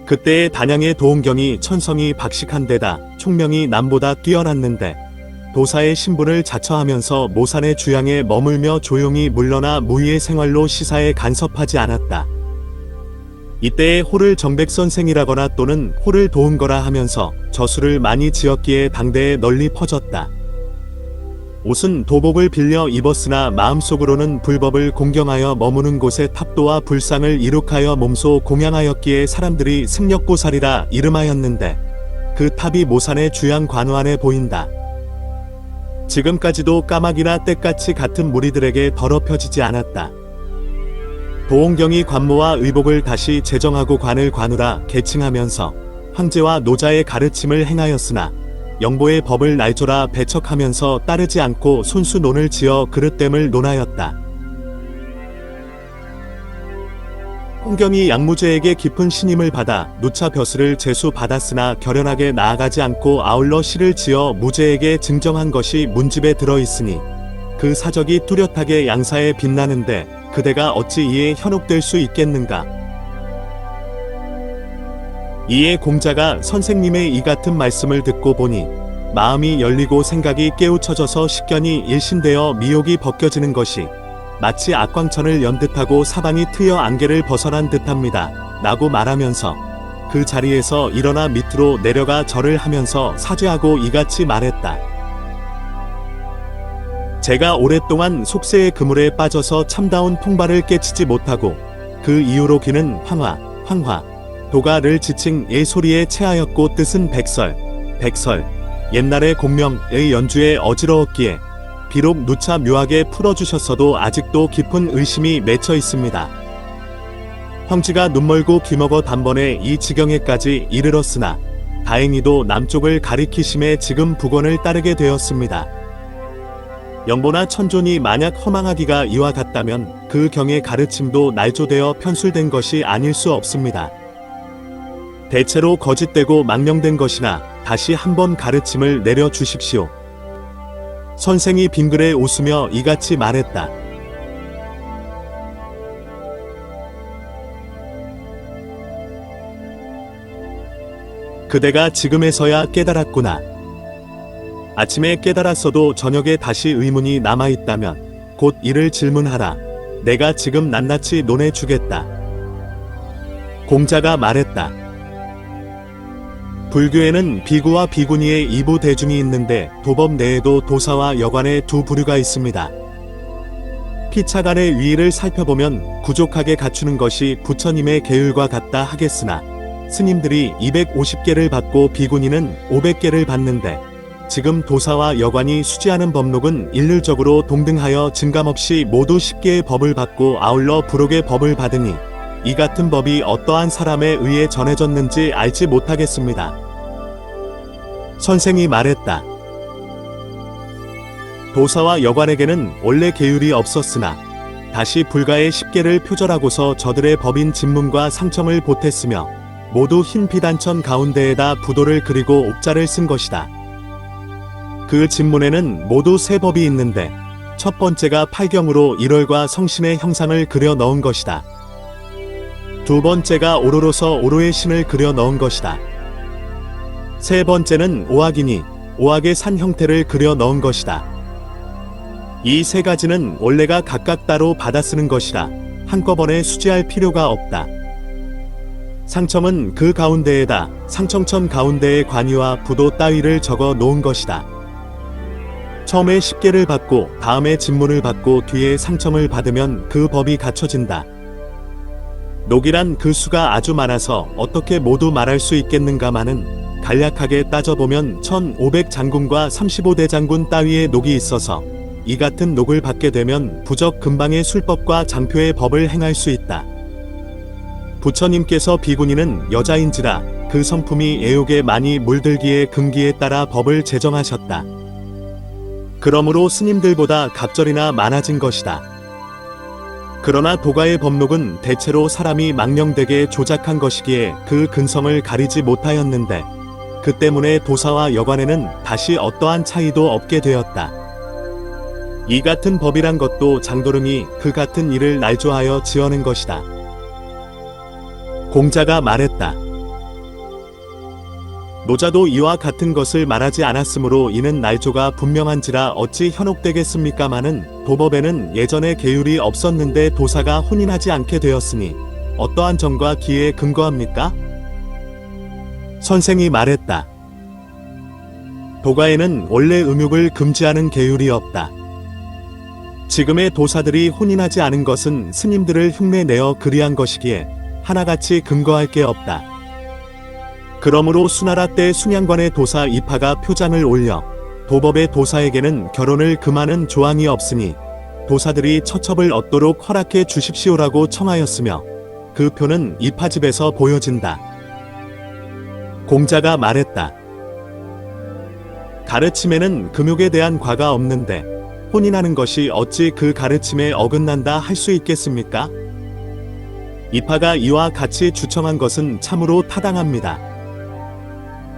S1: 그때의 단양의 도홍경이 천성이 박식한 데다 총명이 남보다 뛰어났는데 도사의 신분을 자처하면서 모산의 주양에 머물며 조용히 물러나 무의의 생활로 시사에 간섭하지 않았다. 이때에 호를 정백선생이라거나 또는 호를 도은거라 하면서 저수를 많이 지었기에 당대에 널리 퍼졌다. 옷은 도복을 빌려 입었으나 마음속으로는 불법을 공경하여 머무는 곳에 탑도와 불상을 이룩하여 몸소 공양하였기에 사람들이 승력보살이라 이름하였는데 그 탑이 모산의 주양 관우 안에 보인다. 지금까지도 까마귀나 떼같이 같은 무리들에게 더럽혀지지 않았다. 도홍경이 관모와 의복을 다시 제정하고 관을 관우라 계칭하면서 황제와 노자의 가르침을 행하였으나 영보의 법을 날조라 배척하면서 따르지 않고 손수논을 지어 그릇됨을 논하였다. 홍경이 양무제에게 깊은 신임을 받아 누차 벼슬을 제수받았으나 결연하게 나아가지 않고 아울러 시를 지어 무제에게 증정한 것이 문집에 들어있으니 그 사적이 뚜렷하게 양사에 빛나는데 그대가 어찌 이에 현혹될 수 있겠는가. 이에 공자가 선생님의 이 같은 말씀을 듣고 보니 마음이 열리고 생각이 깨우쳐져서 식견이 일신되어 미혹이 벗겨지는 것이 마치 악광천을 연 듯하고 사방이 트여 안개를 벗어난 듯합니다. 라고 말하면서 그 자리에서 일어나 밑으로 내려가 절을 하면서 사죄하고 이같이 말했다. 제가 오랫동안 속세의 그물에 빠져서 참다운 통발을 깨치지 못하고 그 이후로 귀는 황화, 도가를 지칭 예 소리에 체하였고 뜻은 백설, 옛날의 공명의 연주에 어지러웠기에 비록 누차 묘하게 풀어주셨어도 아직도 깊은 의심이 맺혀 있습니다. 형제가 눈멀고 귀먹어 단번에 이 지경에까지 이르렀으나 다행히도 남쪽을 가리키심에 지금 북원을 따르게 되었습니다. 영보나 천존이 만약 허망하기가 이와 같다면 그 경의 가르침도 날조되어 편술된 것이 아닐 수 없습니다. 대체로 거짓되고 망령된 것이나 다시 한번 가르침을 내려주십시오. 선생이 빙그레 웃으며 이같이 말했다. 그대가 지금에서야 깨달았구나. 아침에 깨달았어도 저녁에 다시 의문이 남아있다면 곧 이를 질문하라. 내가 지금 낱낱이 논해주겠다. 공자가 말했다. 불교에는 비구와 비구니의 이부 대중이 있는데 도법 내에도 도사와 여관의 두 부류가 있습니다. 피차간의 위의를 살펴보면 부족하게 갖추는 것이 부처님의 계율과 같다 하겠으나 스님들이 250개를 받고 비구니는 500개를 받는데 지금 도사와 여관이 수지하는 법록은 일률적으로 동등하여 증감없이 모두 10개의 법을 받고 아울러 부록의 법을 받으니 이 같은 법이 어떠한 사람에 의해 전해졌는지 알지 못하겠습니다. 선생이 말했다. 도사와 여관에게는 원래 계율이 없었으나 다시 불가의 10개를 표절하고서 저들의 법인 진문과 상첨을 보탰으며 모두 흰 비단천 가운데에다 부도를 그리고 옥자를 쓴 것이다. 그 진문에는 모두 세 법이 있는데 첫 번째가 팔경으로 일월과 성신의 형상을 그려 넣은 것이다. 두 번째가 오로로서 오로의 신을 그려 넣은 것이다. 세 번째는 오악이니 오악의 산 형태를 그려 넣은 것이다. 이 세 가지는 원래가 각각 따로 받아 쓰는 것이라 한꺼번에 수지할 필요가 없다. 상첨은 그 가운데에다 상청천 가운데의 관이와 부도 따위를 적어 놓은 것이다. 처음에 10개를 받고 다음에 진문을 받고 뒤에 상첨을 받으면 그 법이 갖춰진다. 녹이란 그 수가 아주 많아서 어떻게 모두 말할 수 있겠는가마는 간략하게 따져보면 1500장군과 35대장군 따위의 녹이 있어서 이 같은 녹을 받게 되면 부적 근방의 술법과 장표의 법을 행할 수 있다. 부처님께서 비구니는 여자인지라 그 성품이 애욕에 많이 물들기에 금기에 따라 법을 제정하셨다. 그러므로 스님들보다 갑절이나 많아진 것이다. 그러나 도가의 법록은 대체로 사람이 망령되게 조작한 것이기에 그 근성을 가리지 못하였는데 그 때문에 도사와 여관에는 다시 어떠한 차이도 없게 되었다. 이 같은 법이란 것도 장도름이 그 같은 일을 날조하여 지어낸 것이다. 공자가 말했다. 노자도 이와 같은 것을 말하지 않았으므로 이는 날조가 분명한지라 어찌 현혹되겠습니까마는 도법에는 예전에 계율이 없었는데 도사가 혼인하지 않게 되었으니 어떠한 정과 기에 근거합니까? 선생이 말했다. 도가에는 원래 음욕을 금지하는 계율이 없다. 지금의 도사들이 혼인하지 않은 것은 스님들을 흉내내어 그리한 것이기에 하나같이 근거할 게 없다. 그러므로 수나라 때 숭양관의 도사 이파가 표장을 올려 도법의 도사에게는 결혼을 금하는 조항이 없으니 도사들이 처첩을 얻도록 허락해 주십시오라고 청하였으며 그 표는 이파집에서 보여진다. 공자가 말했다. 가르침에는 금욕에 대한 과가 없는데 혼인하는 것이 어찌 그 가르침에 어긋난다 할 수 있겠습니까? 이파가 이와 같이 주청한 것은 참으로 타당합니다.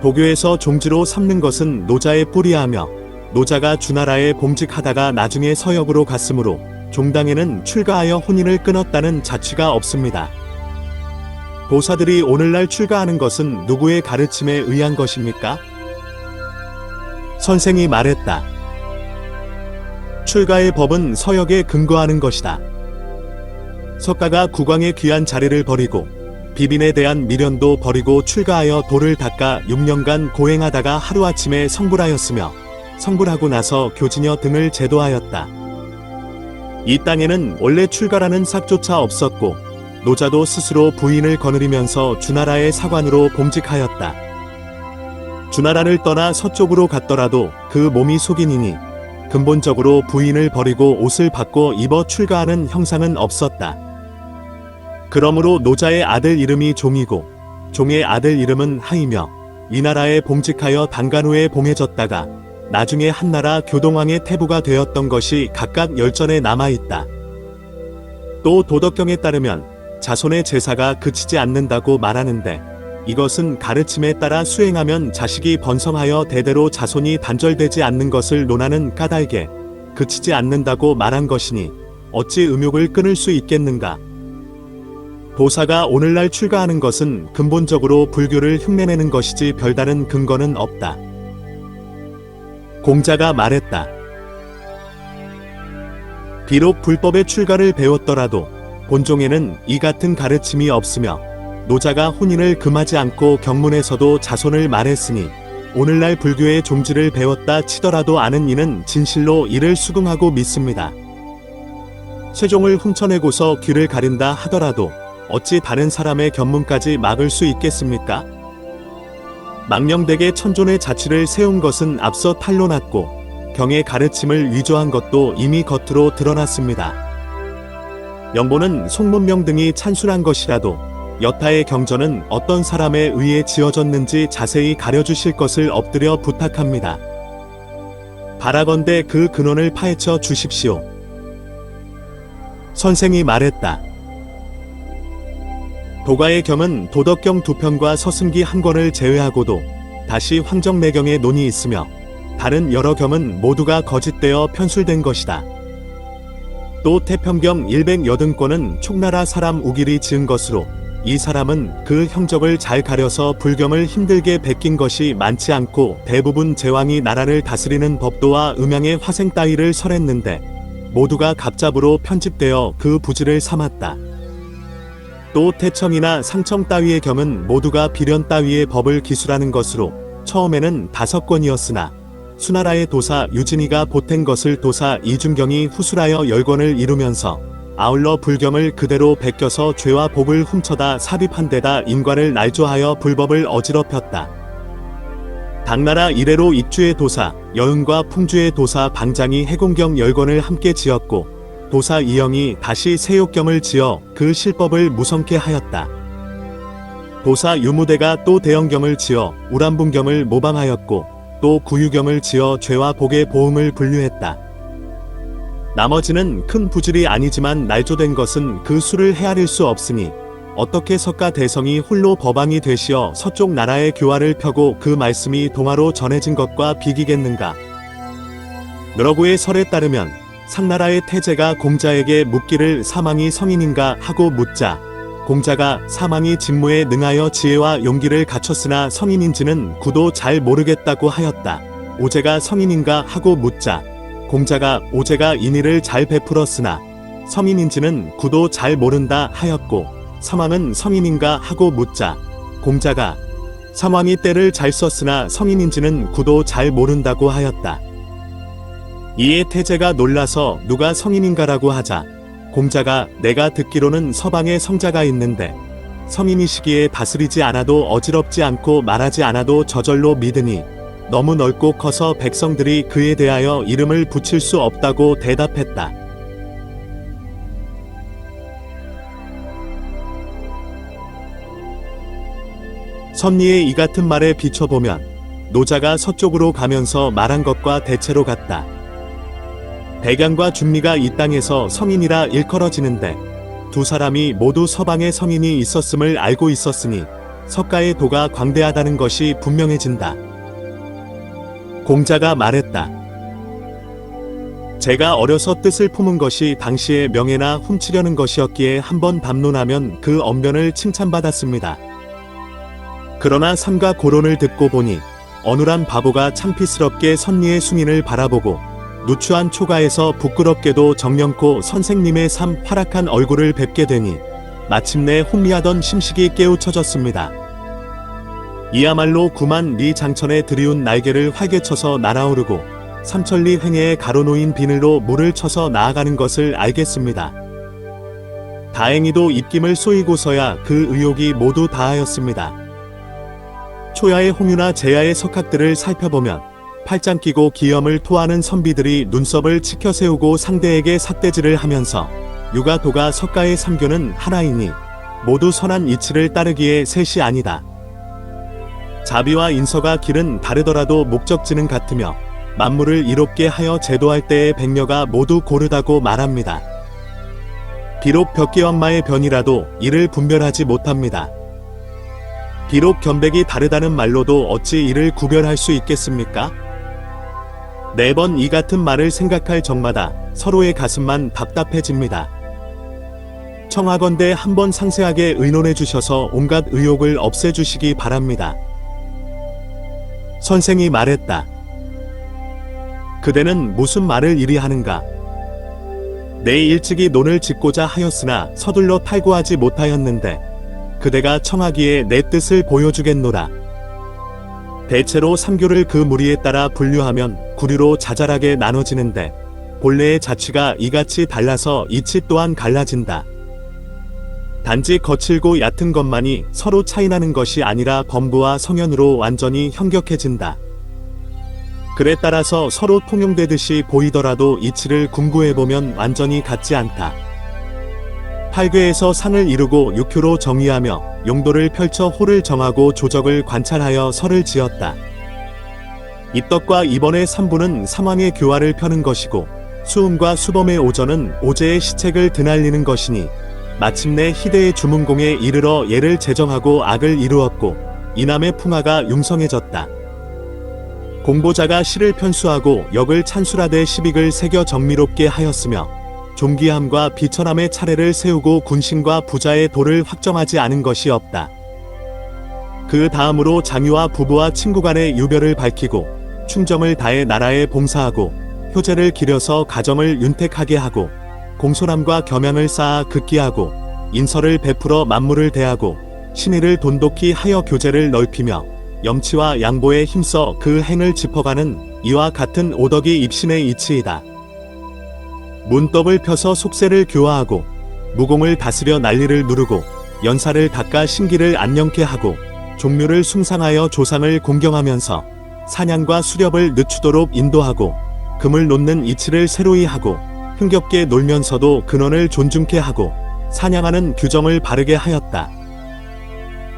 S1: 도교에서 종지로 삼는 것은 노자의 뿌리하며 노자가 주나라에 봉직하다가 나중에 서역으로 갔으므로 종당에는 출가하여 혼인을 끊었다는 자취가 없습니다. 도사들이 오늘날 출가하는 것은 누구의 가르침에 의한 것입니까? 선생이 말했다. 출가의 법은 서역에 근거하는 것이다. 석가가 국왕의 귀한 자리를 버리고 비빈에 대한 미련도 버리고 출가하여 도를 닦아 6년간 고행하다가 하루아침에 성불하였으며 성불하고 나서 교진여 등을 제도하였다. 이 땅에는 원래 출가라는 삭조차 없었고 노자도 스스로 부인을 거느리면서 주나라의 사관으로 봉직하였다. 주나라를 떠나 서쪽으로 갔더라도 그 몸이 속인이니 근본적으로 부인을 버리고 옷을 바꿔 입어 출가하는 형상은 없었다. 그러므로 노자의 아들 이름이 종이고 종의 아들 이름은 하이며 이 나라에 봉직하여 단간 후에 봉해졌다가 나중에 한나라 교동왕의 태부가 되었던 것이 각각 열전에 남아있다. 또 도덕경에 따르면 자손의 제사가 그치지 않는다고 말하는데 이것은 가르침에 따라 수행하면 자식이 번성하여 대대로 자손이 단절되지 않는 것을 논하는 까닭에 그치지 않는다고 말한 것이니 어찌 음욕을 끊을 수 있겠는가. 도사가 오늘날 출가하는 것은 근본적으로 불교를 흉내내는 것이지 별다른 근거는 없다. 공자가 말했다. 비록 불법의 출가를 배웠더라도 본종에는 이 같은 가르침이 없으며 노자가 혼인을 금하지 않고 경문에서도 자손을 말했으니 오늘날 불교의 종지를 배웠다 치더라도 아는 이는 진실로 이를 수긍하고 믿습니다. 세종을 훔쳐내고서 귀를 가린다 하더라도 어찌 다른 사람의 견문까지 막을 수 있겠습니까? 망령되게 천존의 자치를 세운 것은 앞서 탄로났고 경의 가르침을 위조한 것도 이미 겉으로 드러났습니다. 영보는 송문명 등이 찬술한 것이라도 여타의 경전은 어떤 사람에 의해 지어졌는지 자세히 가려주실 것을 엎드려 부탁합니다. 바라건대 그 근원을 파헤쳐 주십시오. 선생이 말했다. 도가의 경은 도덕경 2편과 서승기 1권을 제외하고도 다시 황정내경의 논이 있으며 다른 여러 경은 모두가 거짓되어 편술된 것이다. 또 태평경 180권은 촉나라 사람 우길이 지은 것으로 이 사람은 그 형적을 잘 가려서 불경을 힘들게 베낀 것이 많지 않고 대부분 제왕이 나라를 다스리는 법도와 음양의 화생 따위를 설했는데 모두가 갑잡으로 편집되어 그 부지를 삼았다. 또 태청이나 상청 따위의 경은 모두가 비련 따위의 법을 기술하는 것으로 처음에는 5권이었으나 수나라의 도사 유진이가 보탠 것을 도사 이중경이 후술하여 10권을 이루면서 아울러 불경을 그대로 베껴서 죄와 복을 훔쳐다 삽입한 데다 인과를 날조하여 불법을 어지럽혔다. 당나라 이래로 익주의 도사 여흥과 풍주의 도사 방장이 해공경 10권을 함께 지었고 도사 이영이 다시 세욕경을 지어 그 실법을 무성케 하였다. 도사 유무대가 또 대영경을 지어 우람분경을 모방하였고 또 구유경을 지어 죄와 복의 보응을 분류했다. 나머지는 큰 부질이 아니지만 날조된 것은 그 수를 헤아릴 수 없으니 어떻게 석가 대성이 홀로 법왕이 되시어 서쪽 나라의 교화를 펴고 그 말씀이 동화로 전해진 것과 비기겠는가. 너러구의 설에 따르면 상나라의 태제가 공자에게 묻기를 사망이 성인인가 하고 묻자 공자가 사망이 직무에 능하여 지혜와 용기를 갖췄으나 성인인지는 구도 잘 모르겠다고 하였다. 오제가 성인인가 하고 묻자 공자가 오제가 인의를 잘 베풀었으나 성인인지는 구도 잘 모른다 하였고 사망은 성인인가 하고 묻자 공자가 사망이 때를 잘 썼으나 성인인지는 구도 잘 모른다고 하였다. 이에 태제가 놀라서 누가 성인인가라고 하자 공자가 내가 듣기로는 서방에 성자가 있는데 성인이시기에 다스리지 않아도 어지럽지 않고 말하지 않아도 저절로 믿으니 너무 넓고 커서 백성들이 그에 대하여 이름을 붙일 수 없다고 대답했다. 선리의 이 같은 말에 비춰보면 노자가 서쪽으로 가면서 말한 것과 대체로 같다. 백양과 준미가 이 땅에서 성인이라 일컬어지는데 두 사람이 모두 서방에 성인이 있었음을 알고 있었으니 석가의 도가 광대하다는 것이 분명해진다. 공자가 말했다. 제가 어려서 뜻을 품은 것이 당시의 명예나 훔치려는 것이었기에 한번 담론하면 그 언변을 칭찬받았습니다. 그러나 삼가 고론을 듣고 보니 어눌한 바보가 창피스럽게 선리의 숭인을 바라보고 누추한 초가에서 부끄럽게도 정령코 선생님의 삶 활약한 얼굴을 뵙게 되니 마침내 혼미하던 심식이 깨우쳐졌습니다. 이야말로 9만 리 장천에 들이운 날개를 활개쳐서 날아오르고 삼천리 횡해에 가로놓인 비늘로 물을 쳐서 나아가는 것을 알겠습니다. 다행히도 입김을 쏘이고서야 그 의욕이 모두 다하였습니다. 초야의 홍유나 제야의 석학들을 살펴보면 팔짱 끼고 기염을 토하는 선비들이 눈썹을 치켜 세우고 상대에게 삿대질을 하면서 유가 도가 석가의 삼교는 하나이니 모두 선한 이치를 따르기에 셋이 아니다. 자비와 인서가 길은 다르더라도 목적지는 같으며 만물을 이롭게 하여 제도할 때의 백녀가 모두 고르다고 말합니다. 비록 벽기왕마의 변이라도 이를 분별하지 못합니다. 비록 견백이 다르다는 말로도 어찌 이를 구별할 수 있겠습니까? 매번 이 같은 말을 생각할 적마다 서로의 가슴만 답답해집니다. 청하건대 한번 상세하게 의논해 주셔서 온갖 의혹을 없애주시기 바랍니다. 선생이 말했다. 그대는 무슨 말을 이리 하는가? 내일 일찍이 논을 짓고자 하였으나 서둘러 탈구하지 못하였는데 그대가 청하기에 내 뜻을 보여주겠노라. 대체로 삼교를 그 무리에 따라 분류하면 구류로 자잘하게 나눠지는데 본래의 자취가 이같이 달라서 이치 또한 갈라진다. 단지 거칠고 얕은 것만이 서로 차이나는 것이 아니라 범부와 성현으로 완전히 현격해진다. 글에 따라서 서로 통용되듯이 보이더라도 이치를 궁구해보면 완전히 같지 않다. 8괴에서 상을 이루고 6효로 정의하며 용도를 펼쳐 호를 정하고 조적을 관찰하여 설을 지었다. 입덕과 이번의 3부는 삼왕의 교화를 펴는 것이고 수음과 수범의 오전은 오제의 시책을 드날리는 것이니 마침내 희대의 주문공에 이르러 예를 제정하고 악을 이루었고 이남의 풍화가 융성해졌다. 공보자가 시를 편수하고 역을 찬술하되 시빅을 새겨 정미롭게 하였으며 존귀함과 비천함의 차례를 세우고 군신과 부자의 도를 확정하지 않은 것이 없다. 그 다음으로 장유와 부부와 친구 간의 유별을 밝히고 충정을 다해 나라에 봉사하고 효제를 기려서 가정을 윤택하게 하고 공손함과 겸양을 쌓아 극기하고 인서를 베풀어 만물을 대하고 신의를 돈독히 하여 교제를 넓히며 염치와 양보에 힘써 그 행을 짚어가는 이와 같은 오덕이 입신의 이치이다. 문법을 펴서 속세를 교화하고 무공을 다스려 난리를 누르고 연사를 닦아 신기를 안녕케 하고 종묘를 숭상하여 조상을 공경하면서 사냥과 수렵을 늦추도록 인도하고 금을 놓는 이치를 새로이 하고 흥겹게 놀면서도 근원을 존중케 하고 사냥하는 규정을 바르게 하였다.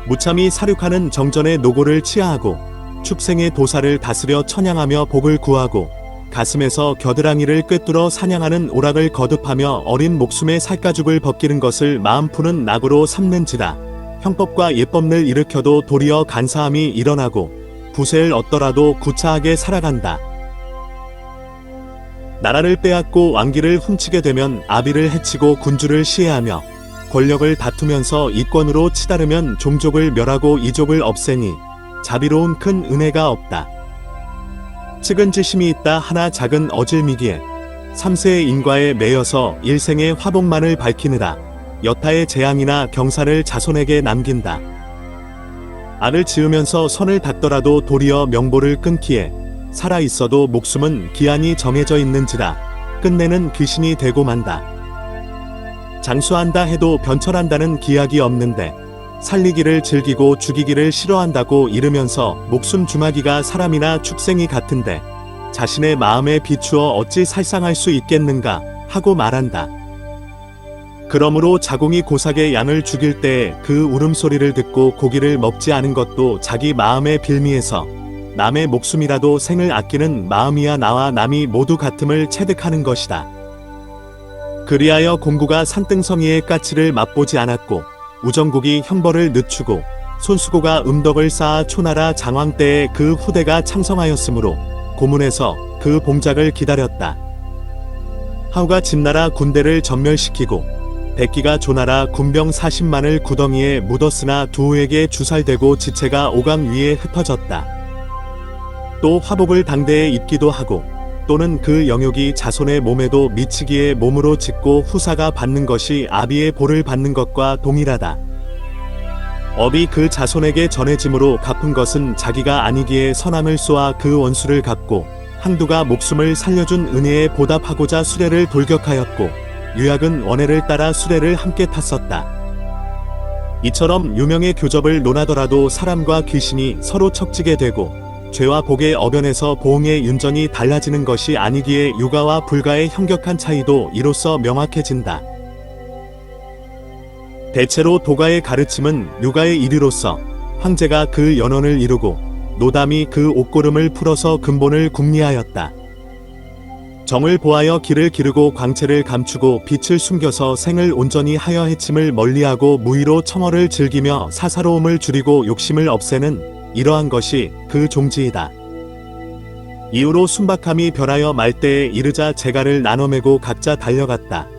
S1: 무참히 사륙하는 정전의 노고를 치하하고 축생의 도사를 다스려 천양하며 복을 구하고 가슴에서 겨드랑이를 꿰뚫어 사냥하는 오락을 거듭하며 어린 목숨의 살가죽을 벗기는 것을 마음 푸는 낙으로 삼는지라. 형법과 예법을 일으켜도 도리어 간사함이 일어나고 부세를 얻더라도 구차하게 살아간다. 나라를 빼앗고 왕기를 훔치게 되면 아비를 해치고 군주를 시해하며 권력을 다투면서 이권으로 치다르면 종족을 멸하고 이족을 없애니 자비로운 큰 은혜가 없다. 측은지심이 있다 하나 작은 어질미기에 삼세의 인과에 매여서 일생의 화복만을 밝히느라 여타의 재앙이나 경사를 자손에게 남긴다. 악을 지으면서 선을 닦더라도 도리어 명보를 끊기에 살아있어도 목숨은 기한이 정해져 있는지라 끝내는 귀신이 되고 만다. 장수한다 해도 변철한다는 기약이 없는데 살리기를 즐기고 죽이기를 싫어한다고 이르면서 목숨 중하기가 사람이나 축생이 같은데 자신의 마음에 비추어 어찌 살상할 수 있겠는가 하고 말한다. 그러므로 자공이 고삭의 양을 죽일 때에 그 울음소리를 듣고 고기를 먹지 않은 것도 자기 마음의 빌미에서 남의 목숨이라도 생을 아끼는 마음이야 나와 남이 모두 같음을 체득하는 것이다. 그리하여 공구가 산등성이의 까치를 맛보지 않았고 우정국이 형벌을 늦추고 손수고가 음덕을 쌓아 초나라 장왕 때에 그 후대가 창성하였으므로 고문에서 그 봉작을 기다렸다. 하우가 진나라 군대를 전멸시키고 백기가 조나라 군병 40만을 구덩이에 묻었으나 두우에게 주살되고 지체가 오강 위에 흩어졌다. 또 화복을 당대에 입기도 하고 또는 그 영역이 자손의 몸에도 미치기에 몸으로 짓고 후사가 받는 것이 아비의 보를 받는 것과 동일하다. 업이 그 자손에게 전해짐으로 갚은 것은 자기가 아니기에 선함을 쏘아 그 원수를 갚고 항두가 목숨을 살려준 은혜에 보답하고자 수레를 돌격하였고 유약은 원해를 따라 수레를 함께 탔었다. 이처럼 유명의 교접을 논하더라도 사람과 귀신이 서로 척지게 되고 죄와 복의 어변에서 보응의 윤전이 달라지는 것이 아니기에 유가와 불가의 현격한 차이도 이로써 명확해진다. 대체로 도가의 가르침은 유가의 일위로서 황제가 그 연원을 이루고 노담이 그 옷고름을 풀어서 근본을 궁리하였다. 정을 보하여 길을 기르고 광채를 감추고 빛을 숨겨서 생을 온전히 하여 해침을 멀리하고 무의로 청어를 즐기며 사사로움을 줄이고 욕심을 없애는 이러한 것이 그 종지이다. 이후로 순박함이 변하여 말대에 이르자 재갈을 나눠매고 각자 달려갔다.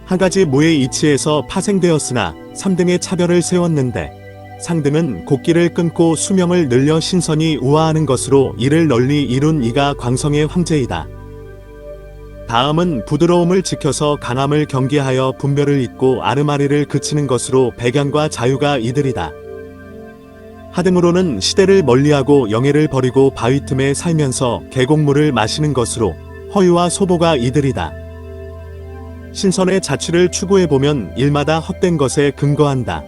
S1: 한 가지 무의 이치에서 파생되었으나 3등의 차별을 세웠는데 상등은 곡기를 끊고 수명을 늘려 신선이 우아하는 것으로 이를 널리 이룬 이가 광성의 황제이다. 다음은 부드러움을 지켜서 강함을 경계하여 분별을 잇고 아르마리를 그치는 것으로 백양과 자유가 이들이다. 하등으로는 시대를 멀리하고 영예를 버리고 바위 틈에 살면서 계곡물을 마시는 것으로 허유와 소보가 이들이다. 신선의 자취를 추구해보면 일마다 헛된 것에 근거한다.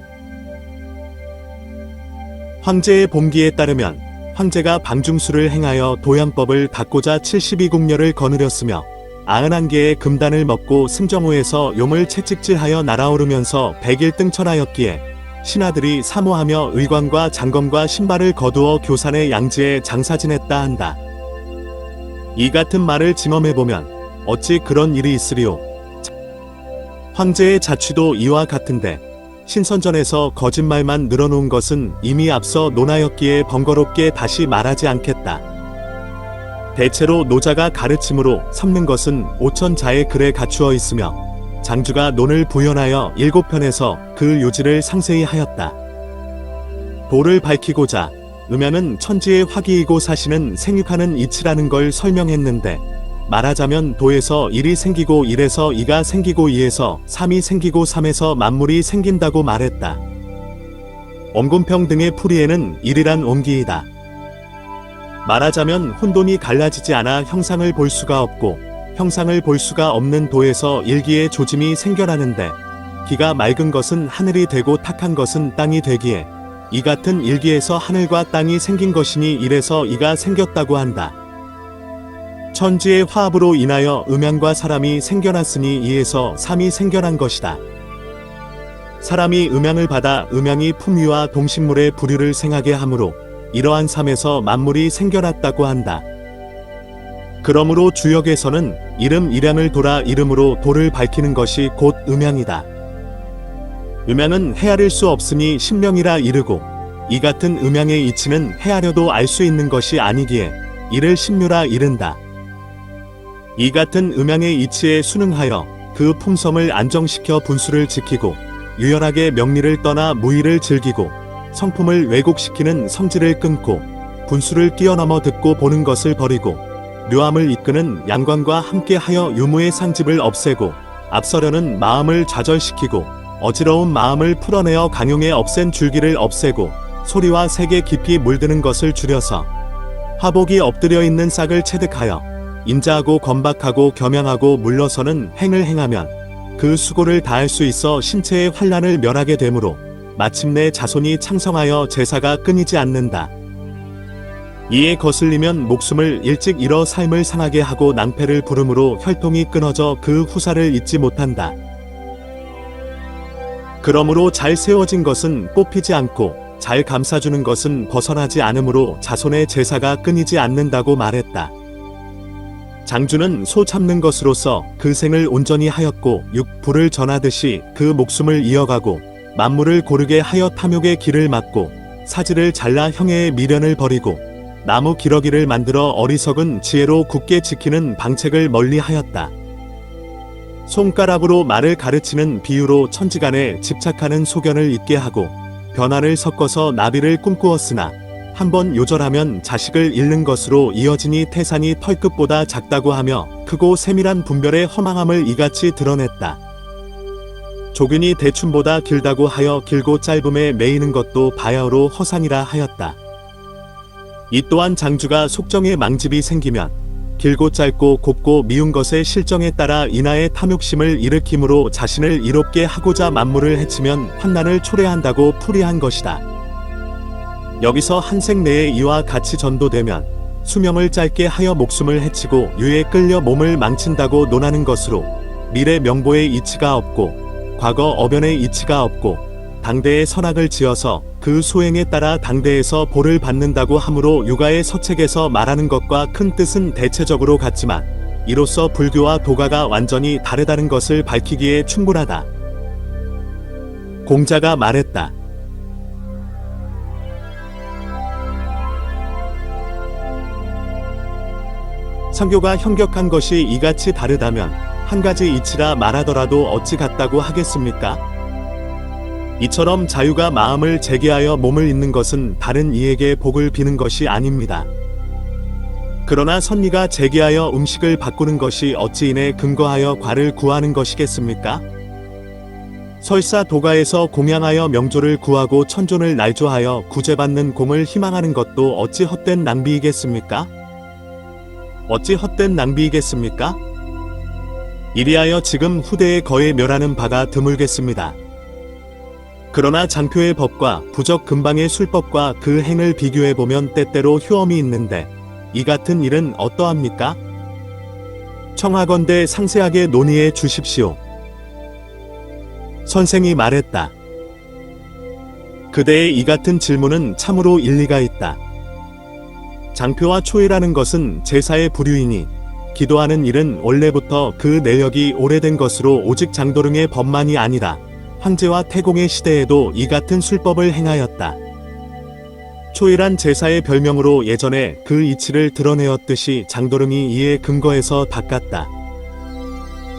S1: 황제의 봉기에 따르면 황제가 방중수를 행하여 도양법을 닦고자 72궁녀를 거느렸으며 91개의 금단을 먹고 승정호에서 용을 채찍질하여 날아오르면서 101등 철하였기에 신하들이 사모하며 의관과 장검과 신발을 거두어 교산의 양지에 장사 지냈다 한다. 이 같은 말을 징험해보면 어찌 그런 일이 있으리오. 황제의 자취도 이와 같은데 신선전에서 거짓말만 늘어놓은 것은 이미 앞서 논하였기에 번거롭게 다시 말하지 않겠다. 대체로 노자가 가르침으로 삼는 것은 5000자의 글에 갖추어 있으며 장주가 논을 부연하여 7편에서 그 요지를 상세히 하였다. 도를 밝히고자 음야는 천지의 화기이고 사시는 생육하는 이치라는 걸 설명했는데 말하자면 도에서 1이 생기고 1에서 2가 생기고 2에서 3이 생기고 3에서 만물이 생긴다고 말했다. 엄군평 등의 풀이에는 1이란 온기이다. 말하자면 혼돈이 갈라지지 않아 형상을 볼 수가 없고 형상을 볼 수가 없는 도에서 일기의 조짐이 생겨나는데 기가 맑은 것은 하늘이 되고 탁한 것은 땅이 되기에 이 같은 일기에서 하늘과 땅이 생긴 것이니 1에서 2가 생겼다고 한다. 천지의 화합으로 인하여 음양과 사람이 생겨났으니 2에서 3이 생겨난 것이다. 사람이 음양을 받아 음양이 품위와 동식물의 부류를 생하게 하므로 이러한 삶에서 만물이 생겨났다고 한다. 그러므로 주역에서는 이름 일양을 돌아 이름으로 도를 밝히는 것이 곧 음양이다. 음양은 헤아릴 수 없으니 신명이라 이르고 이 같은 음양의 이치는 헤아려도 알 수 있는 것이 아니기에 이를 신묘라 이른다. 이 같은 음양의 이치에 순응하여 그 품성을 안정시켜 분수를 지키고 유연하게 명리를 떠나 무의를 즐기고 성품을 왜곡시키는 성질을 끊고 분수를 뛰어넘어 듣고 보는 것을 버리고 묘함을 이끄는 양광과 함께하여 유무의 상집을 없애고 앞서려는 마음을 좌절시키고 어지러운 마음을 풀어내어 강용에 없앤 줄기를 없애고 소리와 색에 깊이 물드는 것을 줄여서 화복이 엎드려 있는 싹을 체득하여 인자하고 건박하고 겸양하고 물러서는 행을 행하면 그 수고를 다할 수 있어 신체의 환란을 면하게 되므로 마침내 자손이 창성하여 제사가 끊이지 않는다. 이에 거슬리면 목숨을 일찍 잃어 삶을 상하게 하고 낭패를 부름으로 혈통이 끊어져 그 후사를 잊지 못한다. 그러므로 잘 세워진 것은 뽑히지 않고 잘 감싸주는 것은 벗어나지 않으므로 자손의 제사가 끊이지 않는다고 말했다. 장주는 소 참는 것으로서 그 생을 온전히 하였고 육불을 전하듯이 그 목숨을 이어가고 만물을 고르게 하여 탐욕의 길을 막고 사지를 잘라 형해의 미련을 버리고 나무 기러기를 만들어 어리석은 지혜로 굳게 지키는 방책을 멀리하였다. 손가락으로 말을 가르치는 비유로 천지간에 집착하는 소견을 잊게 하고 변화를 섞어서 나비를 꿈꾸었으나 한번 요절하면 자식을 잃는 것으로 이어지니 태산이 털끝보다 작다고 하며 크고 세밀한 분별의 허망함을 이같이 드러냈다. 조균이 대춘보다 길다고 하여 길고 짧음에 매이는 것도 바야흐로 허상이라 하였다. 이 또한 장주가 속정에 망집이 생기면 길고 짧고 곱고 미운 것의 실정에 따라 인하의 탐욕심을 일으키므로 자신을 이롭게 하고자 만물을 해치면 환난을 초래한다고 풀이한 것이다. 여기서 한 생 내에 이와 같이 전도되면 수명을 짧게 하여 목숨을 해치고 유에 끌려 몸을 망친다고 논하는 것으로 미래 명보의 이치가 없고 과거 어변의 이치가 없고 당대의 선악을 지어서 그 소행에 따라 당대에서 보를 받는다고 하므로 유가의 서책에서 말하는 것과 큰 뜻은 대체적으로 같지만 이로써 불교와 도가가 완전히 다르다는 것을 밝히기에 충분하다. 공자가 말했다. 선교가 현격한 것이 이같이 다르다면 한 가지 이치라 말하더라도 어찌 같다고 하겠습니까? 이처럼 자유가 마음을 재개하여 몸을 잇는 것은 다른 이에게 복을 비는 것이 아닙니다. 그러나 선미가 재개하여 음식을 바꾸는 것이 어찌 이에 근거하여 과를 구하는 것이겠습니까? 설사 도가에서 공양하여 명조를 구하고 천존을 날조하여 구제받는 공을 희망하는 것도 어찌 헛된 낭비이겠습니까? 어찌 헛된 낭비이겠습니까? 이리하여 지금 후대에 거의 멸하는 바가 드물겠습니다. 그러나 장표의 법과 부적 근방의 술법과 그 행을 비교해보면 때때로 효험이 있는데 이 같은 일은 어떠합니까? 청하건대 상세하게 논의해 주십시오. 선생이 말했다. 그대의 이 같은 질문은 참으로 일리가 있다. 장표와 초이라는 것은 제사의 부류이니 기도하는 일은 원래부터 그 내력이 오래된 것으로 오직 장도릉의 법만이 아니라 황제와 태공의 시대에도 이 같은 술법을 행하였다. 초이란 제사의 별명으로 예전에 그 이치를 드러내었듯이 장도릉이 이에 근거해서 닦았다.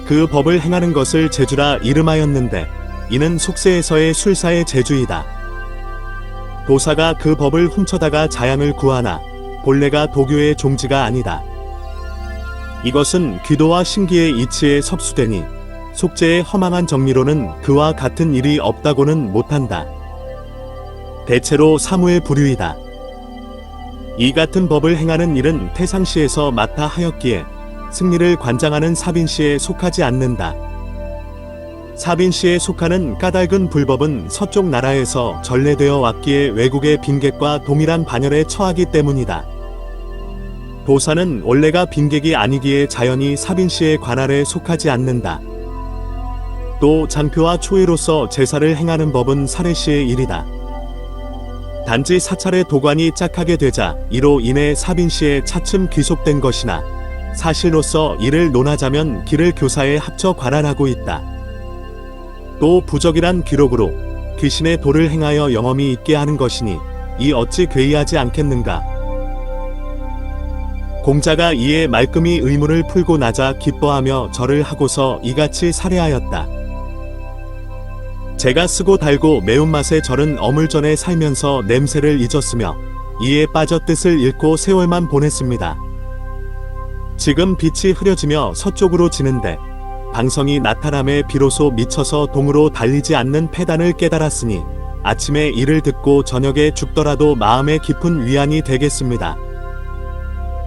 S1: 그 법을 행하는 것을 제주라 이름하였는데 이는 속세에서의 술사의 제주이다. 도사가 그 법을 훔쳐다가 자양을 구하나 본래가 도교의 종지가 아니다. 이것은 귀도와 신기의 이치에 섭수되니 속죄의 허망한 정리로는 그와 같은 일이 없다고는 못한다. 대체로 사무의 부류이다. 이 같은 법을 행하는 일은 태상시에서 맡아 하였기에 승리를 관장하는 사빈시에 속하지 않는다. 사빈시에 속하는 까닭은 불법은 서쪽 나라에서 전래되어 왔기에 외국의 빈객과 동일한 반열에 처하기 때문이다. 도사는 원래가 빈객이 아니기에 자연히 사빈시의 관할에 속하지 않는다. 또 장표와 초이로서 제사를 행하는 법은 사례시의 일이다. 단지 사찰의 도관이 짝하게 되자 이로 인해 사빈시에 차츰 귀속된 것이나 사실로서 이를 논하자면 기를 교사에 합쳐 관할하고 있다. 또 부적이란 기록으로 귀신의 도를 행하여 영험이 있게 하는 것이니 이 어찌 괴이하지 않겠는가. 공자가 이에 말끔히 의문을 풀고 나자 기뻐하며 절을 하고서 이같이 살해하였다. 제가 쓰고 달고 매운맛의 절은 어물전에 살면서 냄새를 잊었으며 이에 빠져 뜻을 잃고 세월만 보냈습니다. 지금 빛이 흐려지며 서쪽으로 지는데 방성이 나타남에 비로소 미쳐서 동으로 달리지 않는 패단을 깨달았으니 아침에 이를 듣고 저녁에 죽더라도 마음에 깊은 위안이 되겠습니다.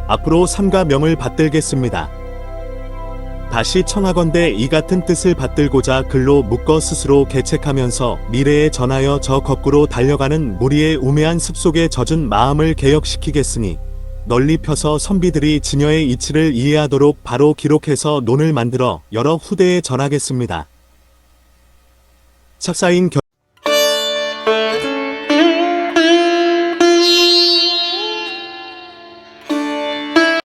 S1: 앞으로 삼가 명을 받들겠습니다. 다시 청하건대 이 같은 뜻을 받들고자 글로 묶어 스스로 개책하면서 미래에 전하여 저 거꾸로 달려가는 무리의 우매한 습속에 젖은 마음을 개혁시키겠으니 널리 펴서 선비들이 진여의 이치를 이해하도록 바로 기록해서 논을 만들어 여러 후대에 전하겠습니다. 삭사인